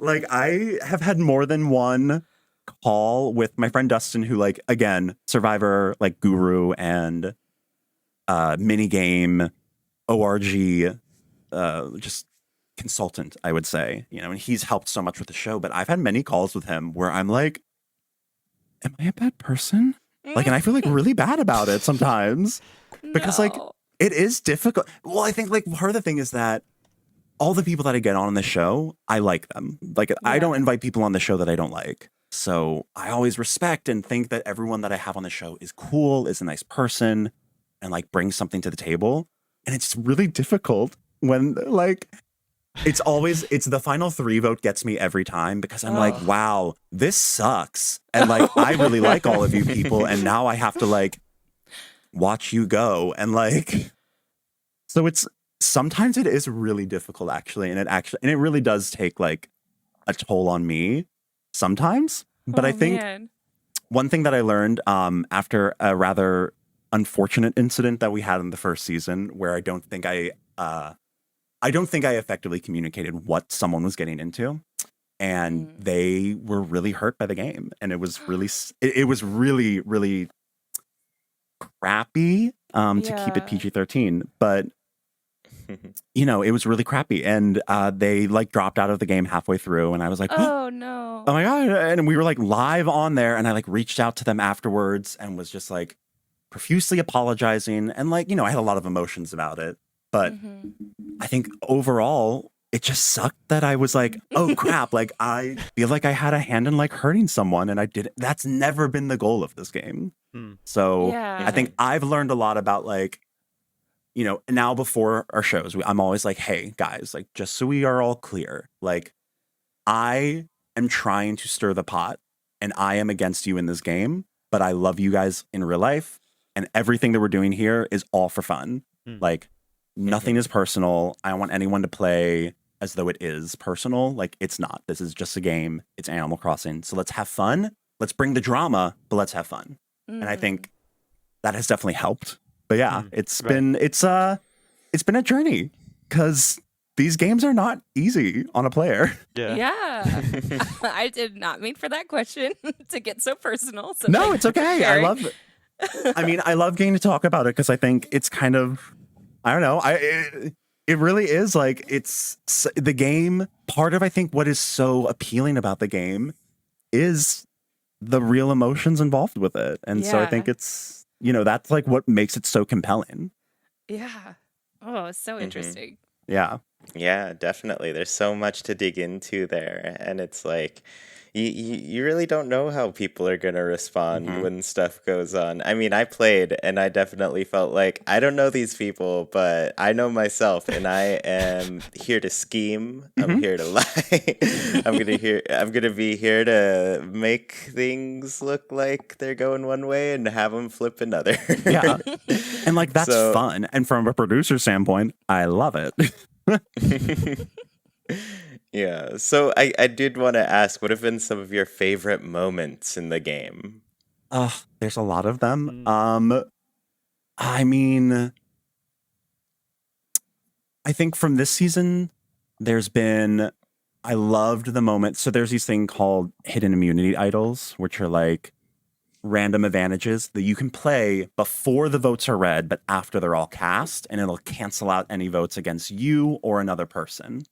Like, I have had more than one call with my friend Dustin, who, like, again, Survivor, like, guru and minigame, ORG, just consultant, I would say, and he's helped so much with the show. But I've had many calls with him where I'm like, am I a bad person? Like, and I feel like really bad about it sometimes because like No. it is difficult. Well, I think like part of the thing is that all the people that I get on the show, I like them. Like, I don't invite people on the show that I don't like. So I always respect and think that everyone that I have on the show is cool, is a nice person, and like brings something to the table. And it's really difficult when like it's the final 3 vote gets me every time because I'm like, wow, this sucks. And like, I really like all of you people. And now I have to like watch you go. And like, so sometimes it is really difficult actually. And it really does take like a toll on me sometimes. But I think one thing that I learned after a rather unfortunate incident that we had in the first season where I don't think I effectively communicated what someone was getting into, and they were really hurt by the game, and it was really really crappy to keep it PG-13, but it was really crappy, and they like dropped out of the game halfway through, and I was like, oh no, oh my god, and we were like live on there, and I like reached out to them afterwards and was just like profusely apologizing, and like I had a lot of emotions about it. But I think overall, it just sucked that I was like, oh crap, like I feel like I had a hand in like hurting someone, and I didn't. That's never been the goal of this game. So I think I've learned a lot about like, now before our shows, I'm always like, hey guys, like just so we are all clear, like I am trying to stir the pot, and I am against you in this game, but I love you guys in real life, and everything that we're doing here is all for fun. Like, nothing is personal. I don't want anyone to play as though it is personal. Like, it's not. This is just a game. It's Animal Crossing. So let's have fun. Let's bring the drama, but let's have fun. And I think that has definitely helped. But yeah, it's been a journey because these games are not easy on a player. Yeah. I did not mean for that question to get so personal. So no, it's okay. I love it. I love getting to talk about it because I think it's kind of, I don't know. It really is like it's the game. Part of I think what is so appealing about the game is the real emotions involved with it, and so I think it's that's like what makes it so compelling. Yeah. Oh, it's so interesting. Yeah. Yeah, definitely. There's so much to dig into there, and it's like you really don't know how people are going to respond when stuff goes on. I mean, I played and I definitely felt like I don't know these people, but I know myself, and I am here to scheme. I'm here to lie. I'm going to be here to make things look like they're going one way and have them flip another. Yeah. And like that's fun. And from a producer standpoint, I love it. Yeah, so I did want to ask, what have been some of your favorite moments in the game? There's a lot of them. I mean, I think from this season, I loved the moment. So there's these thing called hidden immunity idols, which are like random advantages that you can play before the votes are read, but after they're all cast, and it'll cancel out any votes against you or another person.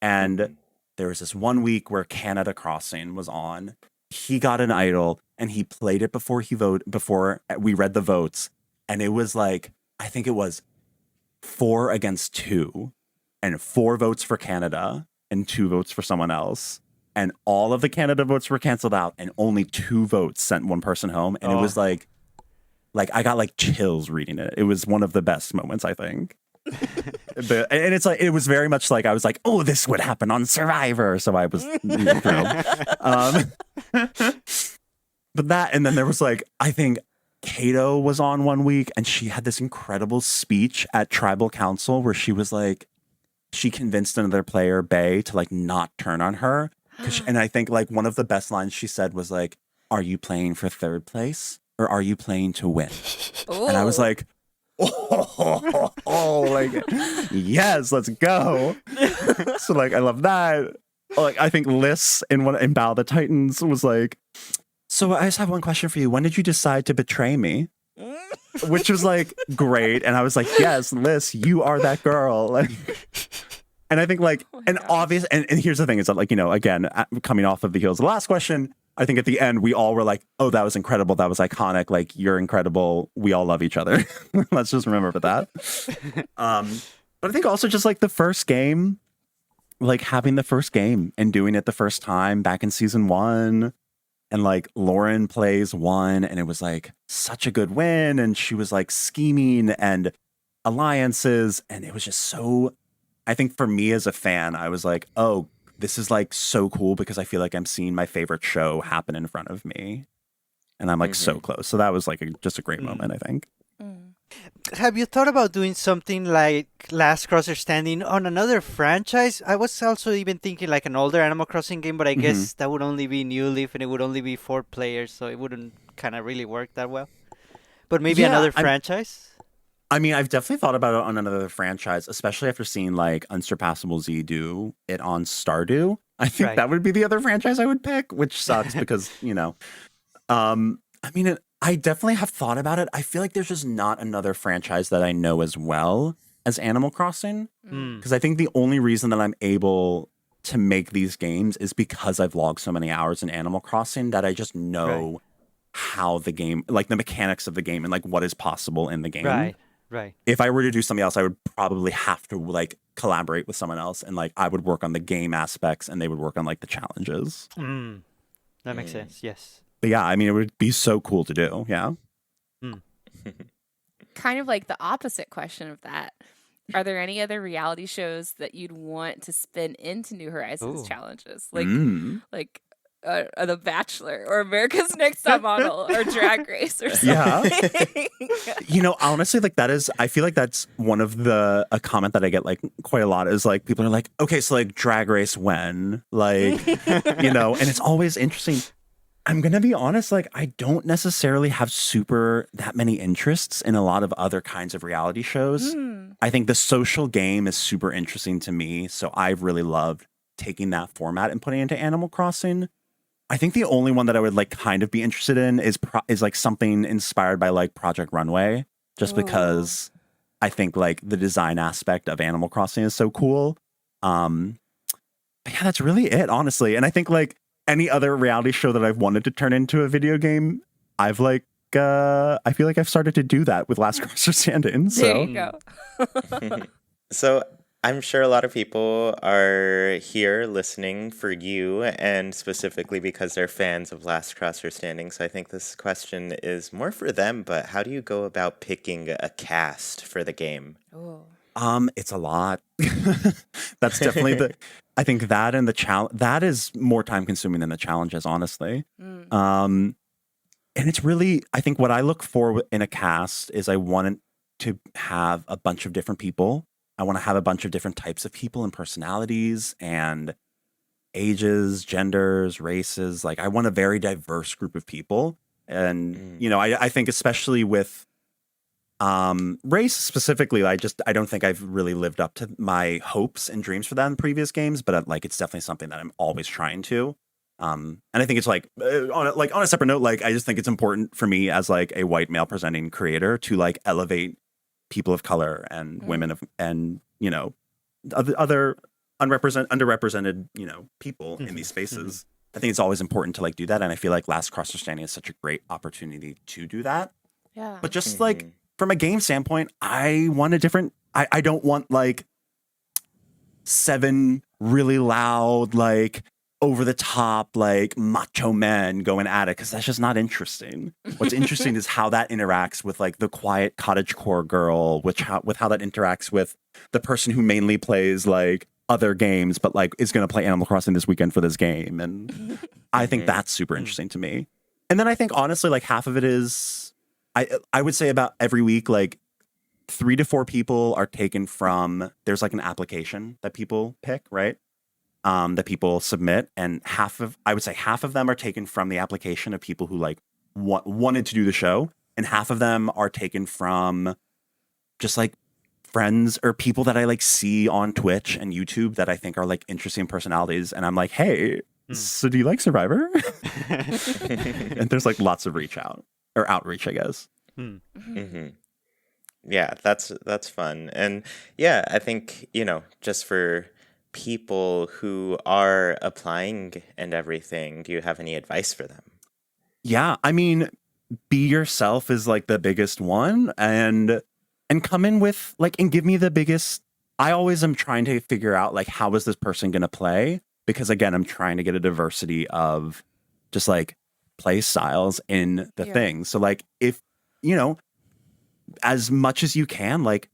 And there was this one week where Canada Crossing was on. He got an idol and he played it before we read the votes. And it was like, I think it was 4 against 2, and 4 votes for Canada and 2 votes for someone else. And all of the Canada votes were canceled out, and only 2 votes sent one person home. And it was like I got like chills reading it. It was one of the best moments, I think. And it's like, it was very much like I was like, oh, this would happen on Survivor, so I was thrilled. But But that, and then there was like, I think Kato was on one week, and she had this incredible speech at Tribal Council where she was like, she convinced another player, Bay, to like not turn on her. And I think like one of the best lines she said was like, "Are you playing for third place or are you playing to win?" Ooh. And I was like, oh, like, yes, let's go. So like, I love that. Like, I think Liz in Battle of the Titans was like, "So I just have one question for you. When did you decide to betray me?" Which was like great. And I was like, yes, Liz, you are that girl. And I think like, obvious, and here's the thing is that like, you know, again, coming off of the heels of the last question, I think at the end we all were like, oh, that was incredible. That was iconic. Like, you're incredible. We all love each other. Let's just remember that. But I think also just like the first game, like having the first game and doing it the first time back in season 1. And like Lauren plays 1 and it was like such a good win. And she was like scheming and alliances. And it was just so, I think for me as a fan, I was like, oh, this is like so cool because I feel like I'm seeing my favorite show happen in front of me. And I'm like so close. So that was like just a great moment, I think. Have you thought about doing something like Last Crosser Standing on another franchise? I was also even thinking like an older Animal Crossing game, but I guess that would only be New Leaf and it would only be 4 players, so it wouldn't kind of really work that well. But maybe another franchise? I mean, I've definitely thought about it on another franchise, especially after seeing like Unsurpassable Z do it on Stardew. I think that would be the other franchise I would pick, which sucks because, you know, I mean, I definitely have thought about it. I feel like there's just not another franchise that I know as well as Animal Crossing. Because I think the only reason that I'm able to make these games is because I've logged so many hours in Animal Crossing that I just know how the game, like the mechanics of the game and like what is possible in the game. Right. If I were to do something else, I would probably have to like collaborate with someone else and like I would work on the game aspects and they would work on like the challenges. That makes sense. Yes. But yeah, I mean, it would be so cool to do. Yeah. Kind of like the opposite question of that. Are there any other reality shows that you'd want to spin into New Horizons challenges? Like The Bachelor or America's Next Top Model or Drag Race or something. Yeah. You know, honestly, like that is, I feel like that's one of a comment that I get like quite a lot is like people are like, okay, so like Drag Race when? Like, you know, and it's always interesting. I'm going to be honest, like, I don't necessarily have that many interests in a lot of other kinds of reality shows. I think the social game is super interesting to me. So I've really loved taking that format and putting it into Animal Crossing. I think the only one that I would like kind of be interested in is like something inspired by like Project Runway, just because I think like the design aspect of Animal Crossing is so cool. But yeah, that's really it, honestly. And I think like any other reality show that I've wanted to turn into a video game, I've like, I feel like I've started to do that with Last Crosser Stand-In. So. There you go. So I'm sure a lot of people are here listening for you and specifically because they're fans of Last Crosser Standing. So I think this question is more for them, but how do you go about picking a cast for the game? It's a lot. That's definitely I think that and the challenge, that is more time consuming than the challenges, honestly. And it's really, I think what I look for in a cast is I want to have a bunch of different people. I want to have a bunch of different types of people and personalities and ages, genders, races. Like I want a very diverse group of people. And, you know, I think especially with race specifically, I don't think I've really lived up to my hopes and dreams for that in previous games, but like it's definitely something that I'm always trying to. And I think it's like on a separate note, like I just think it's important for me as like a white male presenting creator to like elevate people of color and women and you know other underrepresented you know people in these spaces. I think it's always important to like do that, and I feel like Last Crosser Standing is such a great opportunity to do that. Yeah. But just like from a game standpoint, I want a different. I don't want like 7 really loud like over the top like macho men going at it because that's just not interesting. What's interesting is how that interacts with like the quiet cottagecore girl, with how that interacts with the person who mainly plays like other games but like is going to play Animal Crossing this weekend for this game. And I think that's super interesting to me. And then I think honestly, like half of it is, I would say about every week, like 3 to 4 people are taken from, there's like an application that people pick, right? That people submit, and I would say half of them are taken from the application of people who like wanted to do the show, and half of them are taken from just like friends or people that I like see on Twitch and YouTube that I think are like interesting personalities, and I'm like, hey, so do you like Survivor? And there's like lots of outreach, I guess. Yeah, that's fun. And yeah, I think, just for people who are applying and everything, do you have any advice for them? Yeah, I mean, be yourself is like the biggest one, and come in with like, and give me the biggest. I always am trying to figure out like, how is this person going to play? Because again, I'm trying to get a diversity of just like play styles in the thing. So like, if, as much as you can, like,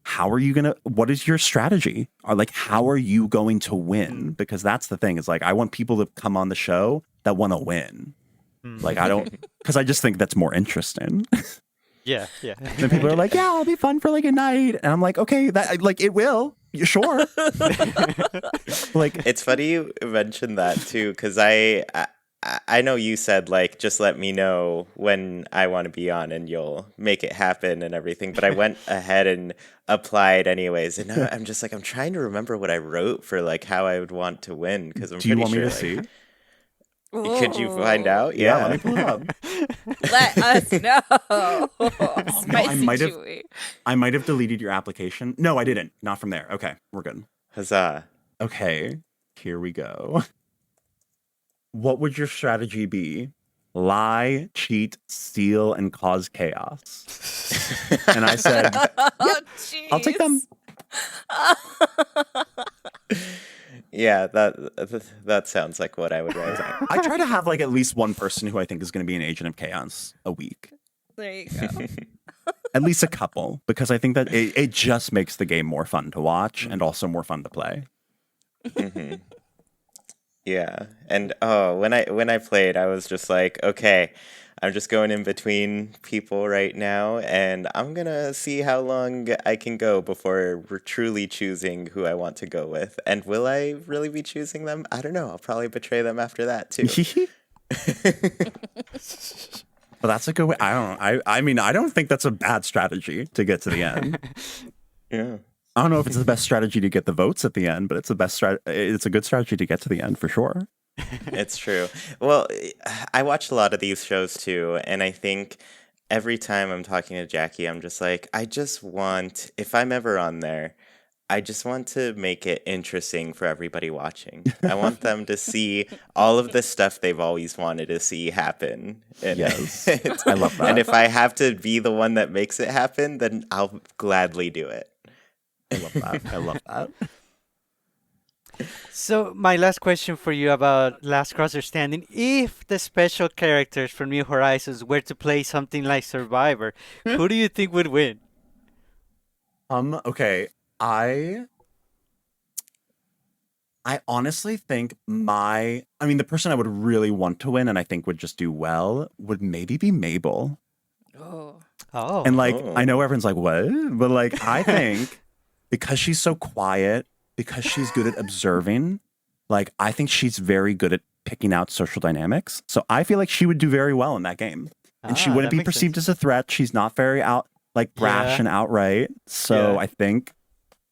what is your strategy? Or like, how are you going to win? Because that's the thing, is like, I want people to come on the show that want to win. Like, I don't, because I just think that's more interesting. Yeah. And people are like, yeah, it'll be fun for like a night. And I'm like, okay, that like, it will. Sure. Like, it's funny you mentioned that too, because I know you said like, just let me know when I want to be on and you'll make it happen and everything, but I went ahead and applied anyways, and now I'm just like, I'm trying to remember what I wrote for like how I would want to win, because I'm do you pretty want sure me to see? Could you find out? Yeah, let me pull it up. Let us know. No, I might have deleted your application. No, I didn't. Not from there. Okay, we're good. Huzzah. Okay, here we go. What would your strategy be? Lie, cheat, steal, and cause chaos. And I said, Oh, I'll take them. Yeah, that sounds like what I would write. I try to have like at least one person who I think is going to be an agent of chaos a week. There you go. At least a couple, because I think that it just makes the game more fun to watch and also more fun to play. Mm-hmm. Yeah, and when I played, I was just like, okay, I'm just going in between people right now, and I'm gonna see how long I can go before we're truly choosing who I want to go with. And will I really be choosing them? I don't know. I'll probably betray them after that too. Well, that's a good way. I mean, I don't think that's a bad strategy to get to the end. Yeah. I don't know if it's the best strategy to get the votes at the end, but it's it's a good strategy to get to the end for sure. It's true. Well, I watch a lot of these shows too, and I think every time I'm talking to Jackie, I'm just like, if I'm ever on there, I just want to make it interesting for everybody watching. I want them to see all of the stuff they've always wanted to see happen. And yes, I love that. And if I have to be the one that makes it happen, then I'll gladly do it. I love that. I love that. So my last question for you about Last Crosser Standing: if the special characters from New Horizons were to play something like Survivor, who do you think would win? Okay. I honestly think the person I would really want to win and I think would just do well would maybe be Mabel. Oh. And like, I know everyone's like, what? But like, I think because she's so quiet, because she's good at observing, like, I think she's very good at picking out social dynamics. So I feel like she would do very well in that game. And she wouldn't be perceived as a threat. She's not very brash and outright. So I think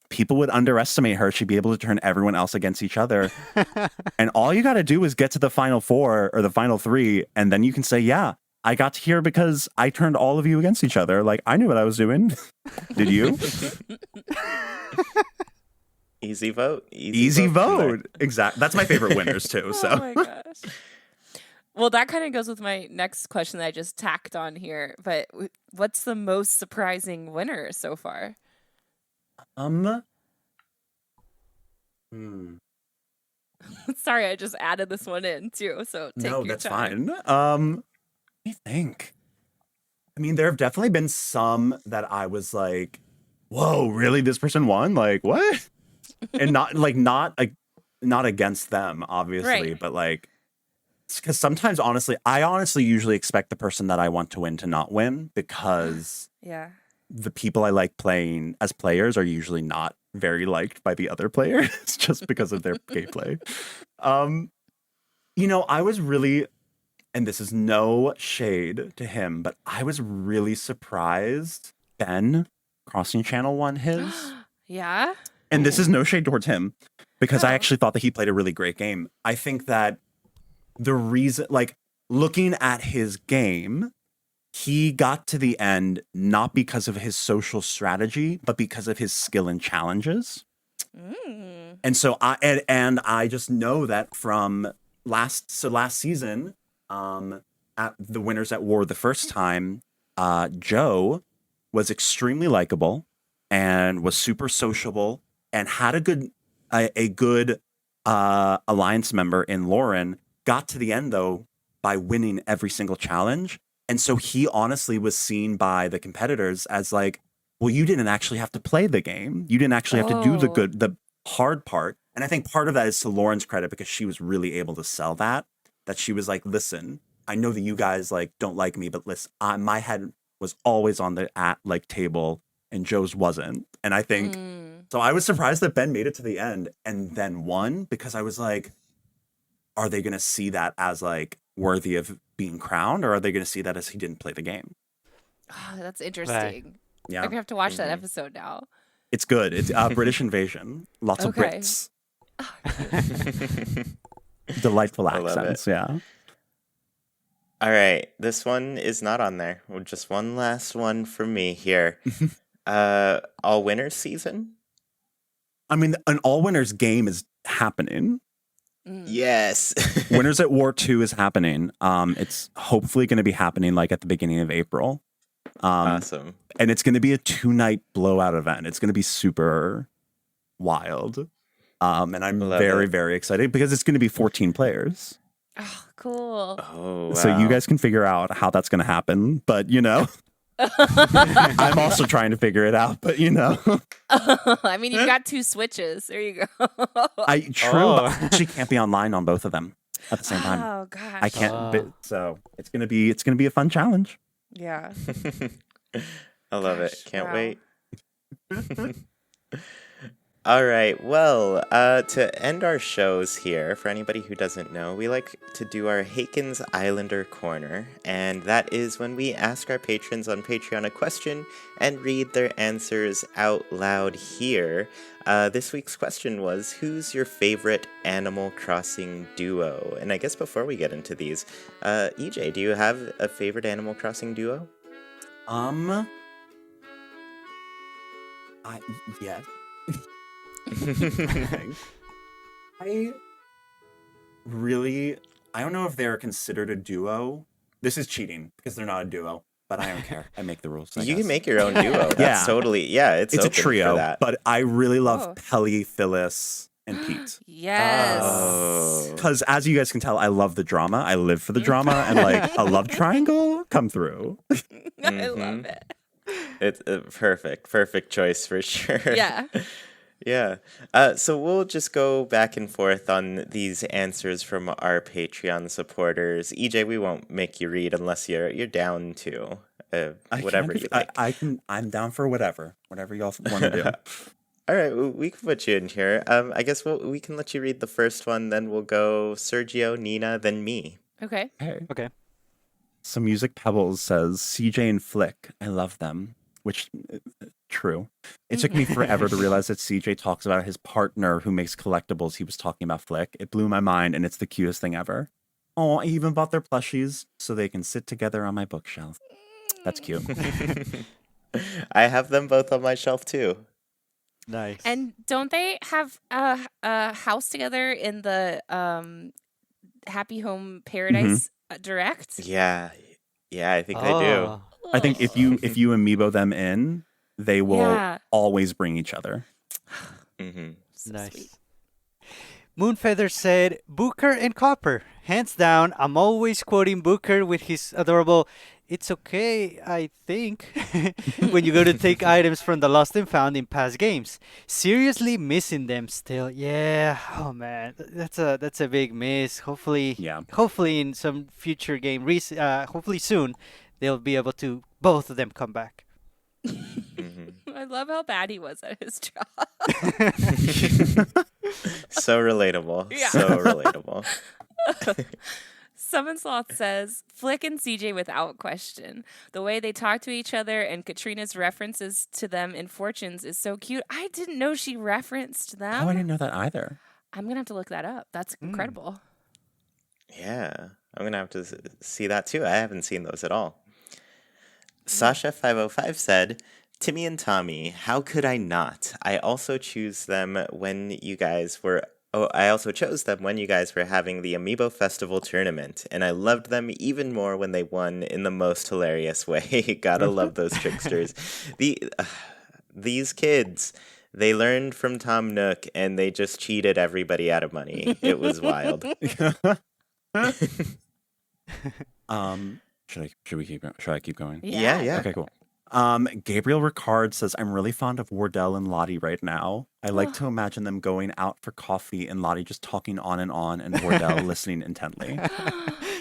people would underestimate her. She'd be able to turn everyone else against each other. And all you got to do is get to the final 4 or the final 3. And then you can say, yeah, I got here because I turned all of you against each other. Like, I knew what I was doing. Did you? Easy vote. Easy vote. Exactly. That's my favorite winners too. So. Oh my gosh. Well, that kind of goes with my next question that I just tacked on here. But what's the most surprising winner so far? Sorry, I just added this one in too. So take your that's time. fine. Let me think. I mean, there have definitely been some that I was like, "Whoa, really? This person won? Like, what?" And not against them, obviously, Right. but like, because sometimes, honestly, I usually expect the person that I want to win to not win because Yeah. the people I like playing as players are usually not very liked by the other players just because of their gameplay. I was really, and this is no shade to him, but I was really surprised Ben Crossing Channel won his. Yeah. And this is no shade towards him because I Oh. actually thought that he played a really great game. I think that the reason, like, looking at his game, he got to the end not because of his social strategy, but because of his skill and challenges. And so I just know that from last season, at the Winners at War the first time, Joe was extremely likable and was super sociable and had a good alliance member in Lauren. Got to the end though by winning every single challenge, and so he honestly was seen by the competitors as like, well, you didn't actually have to play the game. You didn't actually have to do the hard part. And I think part of that is to Lauren's credit because she was really able to sell that she was like, listen, I know that you guys like don't like me, but listen, my head was always on the table and Joe's wasn't. And I think so I was surprised that Ben made it to the end and then won because I was like, are they going to see that as like worthy of being crowned, or are they going to see that as he didn't play the game? Oh, that's interesting. Yeah. I'm gonna have to watch that episode now. It's good. It's British invasion. Lots of Okay. Brits. Delightful I love accents. Yeah. All right, this one is not on there. Well, just one last one from me here. All Winners season? I mean, an all winners game is happening. Yes. Winners at War 2 is happening. It's hopefully going to be happening like at the beginning of April. Awesome. And it's going to be a 2-night blowout event. It's going to be super wild. And I'm very, very excited because it's going to be 14 players. Oh, cool. Oh, wow. So you guys can figure out how that's going to happen. But, I'm also trying to figure it out. But, I mean, you've got 2 switches. There you go. But I actually can't be online on both of them at the same time. Oh gosh. I can't. So it's going to be a fun challenge. Yeah. I love it. Gosh, Can't wow. wait. All right. Well, to end our shows here, for anybody who doesn't know, we like to do our Haken's Islander Corner, and that is when we ask our patrons on Patreon a question and read their answers out loud here. This week's question was, who's your favorite Animal Crossing duo? And I guess before we get into these, EJ, do you have a favorite Animal Crossing duo? Yes. I don't know if they're considered a duo. This is cheating because they're not a duo, but I don't care. I make the rules. You can make your own duo. That's totally, it's a open trio, for that. but I really love Pelly, Phyllis, and Pete. Yes. Oh. Because as you guys can tell, I love the drama. I live for the drama, and like a love triangle come through. I love it. It's a perfect choice for sure. Yeah. Yeah. So we'll just go back and forth on these answers from our Patreon supporters. EJ, we won't make you read unless you're down to whatever you like. I'm down for whatever y'all want to do. All right, we can put you in here. I guess we can let you read the first one, then we'll go Sergio, Nina, then me. Okay. Okay. So Music Pebbles says, CJ and Flick, I love them. Which, true. It took me forever to realize that CJ talks about his partner who makes collectibles. He was talking about Flick. It blew my mind, and it's the cutest thing ever. Oh, I even bought their plushies so they can sit together on my bookshelf. That's cute. I have them both on my shelf, too. Nice. And don't they have a house together in the Happy Home Paradise Direct? Yeah, I think they do. I think if you amiibo them in, they will always bring each other. So Nice. sweet. Moonfeather said, Booker and Copper. Hands down, I'm always quoting Booker with his adorable, It's okay, I think, when you go to take items from the lost and found in past games. Seriously missing them still. Yeah. Oh man, that's a big miss. Yeah. Hopefully in some future game, hopefully soon, they'll be able to both of them come back. I love how bad he was at his job. So relatable. Yeah. So relatable. Summon Sloth says, Flick and CJ without question. The way they talk to each other and Katrina's references to them in Fortunes is so cute. I didn't know she referenced them. Oh, I didn't know that either. I'm going to have to look that up. That's incredible. Yeah. I'm going to have to see that too. I haven't seen those at all. Sasha505 said, Timmy and Tommy, how could I not? I also chose them when you guys were having the Amiibo Festival tournament, and I loved them even more when they won in the most hilarious way. Gotta love those tricksters. These kids, they learned from Tom Nook, and they just cheated everybody out of money. It was wild. Should I keep going? Yeah. Okay, cool. Gabriel Ricard says, I'm really fond of Wardell and Lottie right now. I like to imagine them going out for coffee and Lottie just talking on and Wardell listening intently.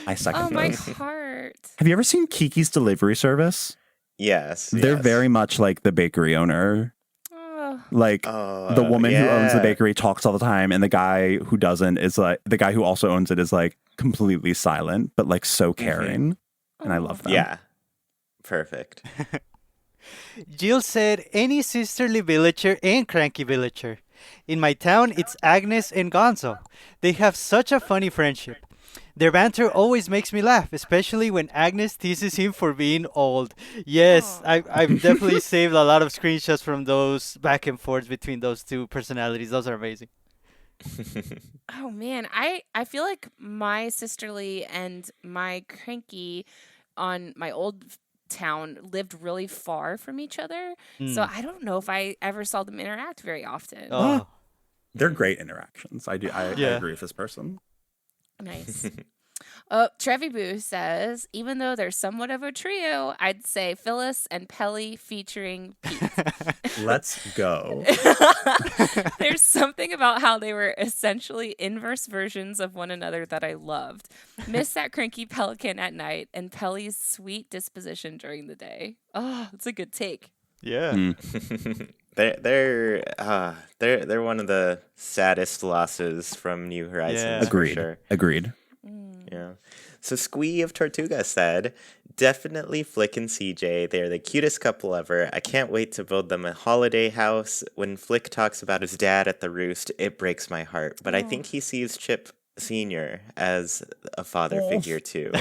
I second my those. heart. Have you ever seen Kiki's Delivery Service? Yes. They're very much like the bakery owner. Oh. Like the woman who owns the bakery talks all the time, and the guy who doesn't is like, the guy who also owns it is like completely silent, but like so caring. And I love them. Yeah. Perfect. Jill said, any sisterly villager and cranky villager. In my town, it's Agnes and Gonzo. They have such a funny friendship. Their banter always makes me laugh, especially when Agnes teases him for being old. Yes, I've definitely saved a lot of screenshots from those back and forths between those two personalities. Those are amazing. Oh, man. I feel like my sisterly and my cranky on my old town lived really far from each other. So I don't know if I ever saw them interact very often. Oh, They're great interactions. I agree with this person. Nice. Trevi Boo says, even though they're somewhat of a trio, I'd say Phyllis and Pelly featuring Pete. Let's go. There's something about how they were essentially inverse versions of one another that I loved. Miss that cranky pelican at night and Pelly's sweet disposition during the day. Oh, it's a good take. yeah. They're one of the saddest losses from New Horizons. Yeah. For sure. Agreed. Yeah. So Squee of Tortuga said, definitely Flick and CJ. They're the cutest couple ever. I can't wait to build them a holiday house. When Flick talks about his dad at the roost, it breaks my heart. But I think he sees Chip Sr. as a father figure too.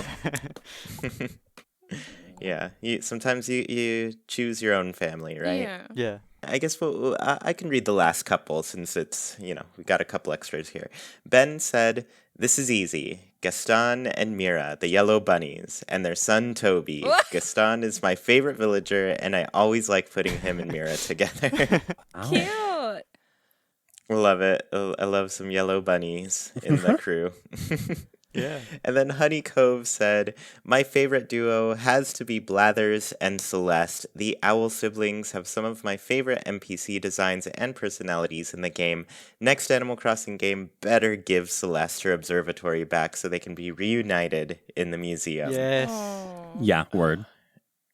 Yeah. Sometimes you choose your own family, right? Yeah. I guess I can read the last couple since it's, we got a couple extras here. Ben said, this is easy. Gaston and Mira, the yellow bunnies, and their son Toby. What? Gaston is my favorite villager, and I always like putting him and Mira together. Cute. Love it. I love some yellow bunnies in the crew. Yeah. And then Honey Cove said, my favorite duo has to be Blathers and Celeste. The Owl siblings have some of my favorite NPC designs and personalities in the game. Next Animal Crossing game better give Celeste her observatory back so they can be reunited in the museum. Yes. Yeah, word.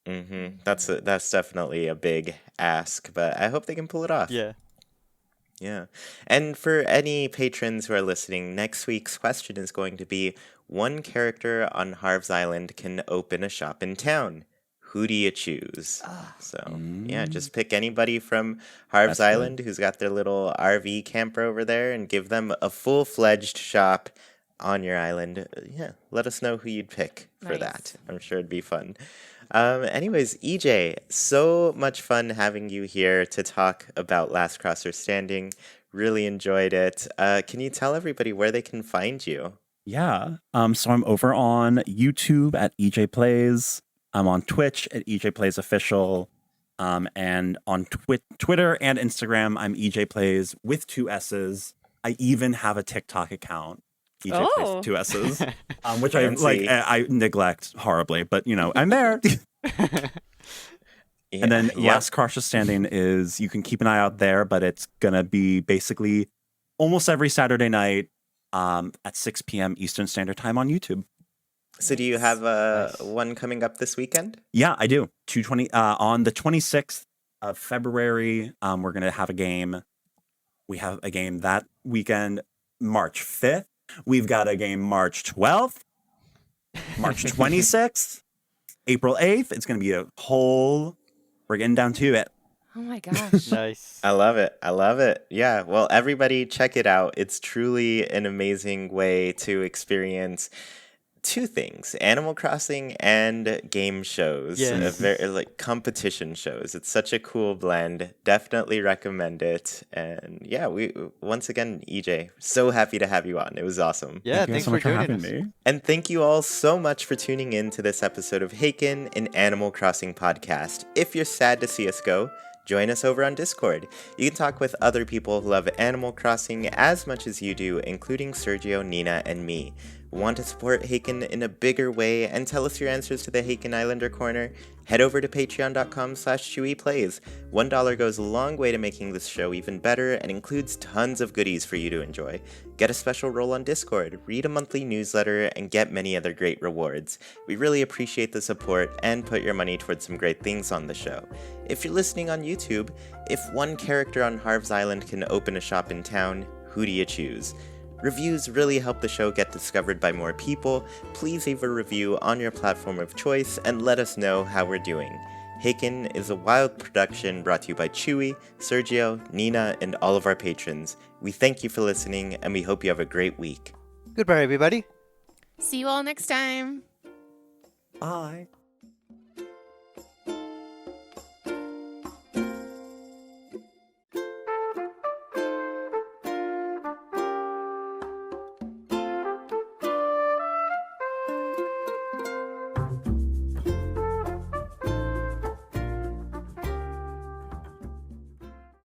That's definitely a big ask, but I hope they can pull it off. Yeah. Yeah. And for any patrons who are listening, next week's question is going to be, one character on Harv's Island can open a shop in town. Who do you choose? So, yeah, just pick anybody from Harv's Island who's got their little RV camper over there and give them a full-fledged shop on your island. Yeah, let us know who you'd pick for that. I'm sure it'd be fun. Anyways, EJ, so much fun having you here to talk about Last Crosser Standing. Really enjoyed it. Can you tell everybody where they can find you? Yeah. So I'm over on YouTube at EJ Plays. I'm on Twitch at EJ Plays Official. And on Twitter and Instagram, I'm EJ Plays with 2 S's. I even have a TikTok account. EJ plays Oh. 2 S's, which I Fancy. I neglect horribly, but I'm there. Yeah, And then yeah. Last Cautious Standing is, you can keep an eye out there, but it's gonna be basically almost every Saturday night at 6 p.m. Eastern Standard Time on YouTube. So do you have Nice. one coming up this weekend? Yeah, I do. On the 26th of February, we're gonna have a game. We have a game that weekend, March 5th. We've got a game March 12th, March 26th, April 8th. It's gonna be a whole. We're getting down to it. Oh my gosh. Nice. I love it. I love it. Yeah. Well, everybody check it out. It's truly an amazing way to experience 2 things: Animal Crossing and game shows. Yes. Like competition shows. It's such a cool blend. Definitely recommend it. And yeah, we once again, EJ, so happy to have you on. It was awesome. Yeah, Thank you guys thanks so for much for joining having us. me. And thank you all so much for tuning in to this episode of Haken, an Animal Crossing podcast. If you're sad to see us go, join us over on Discord. You can talk with other people who love Animal Crossing as much as you do, including Sergio, Nina, and me. Want to support Haken in a bigger way and tell us your answers to the Haken Islander Corner? Head over to patreon.com/ChuyPlays. $1 goes a long way to making this show even better and includes tons of goodies for you to enjoy. Get a special role on Discord, read a monthly newsletter, and get many other great rewards. We really appreciate the support and put your money towards some great things on the show. If you're listening on YouTube, if one character on Harv's Island can open a shop in town, who do you choose? Reviews really help the show get discovered by more people. Please leave a review on your platform of choice and let us know how we're doing. Haken is a wild production brought to you by Chuy, Sergio, Nina, and all of our patrons. We thank you for listening, and we hope you have a great week. Goodbye, everybody. See you all next time. Bye.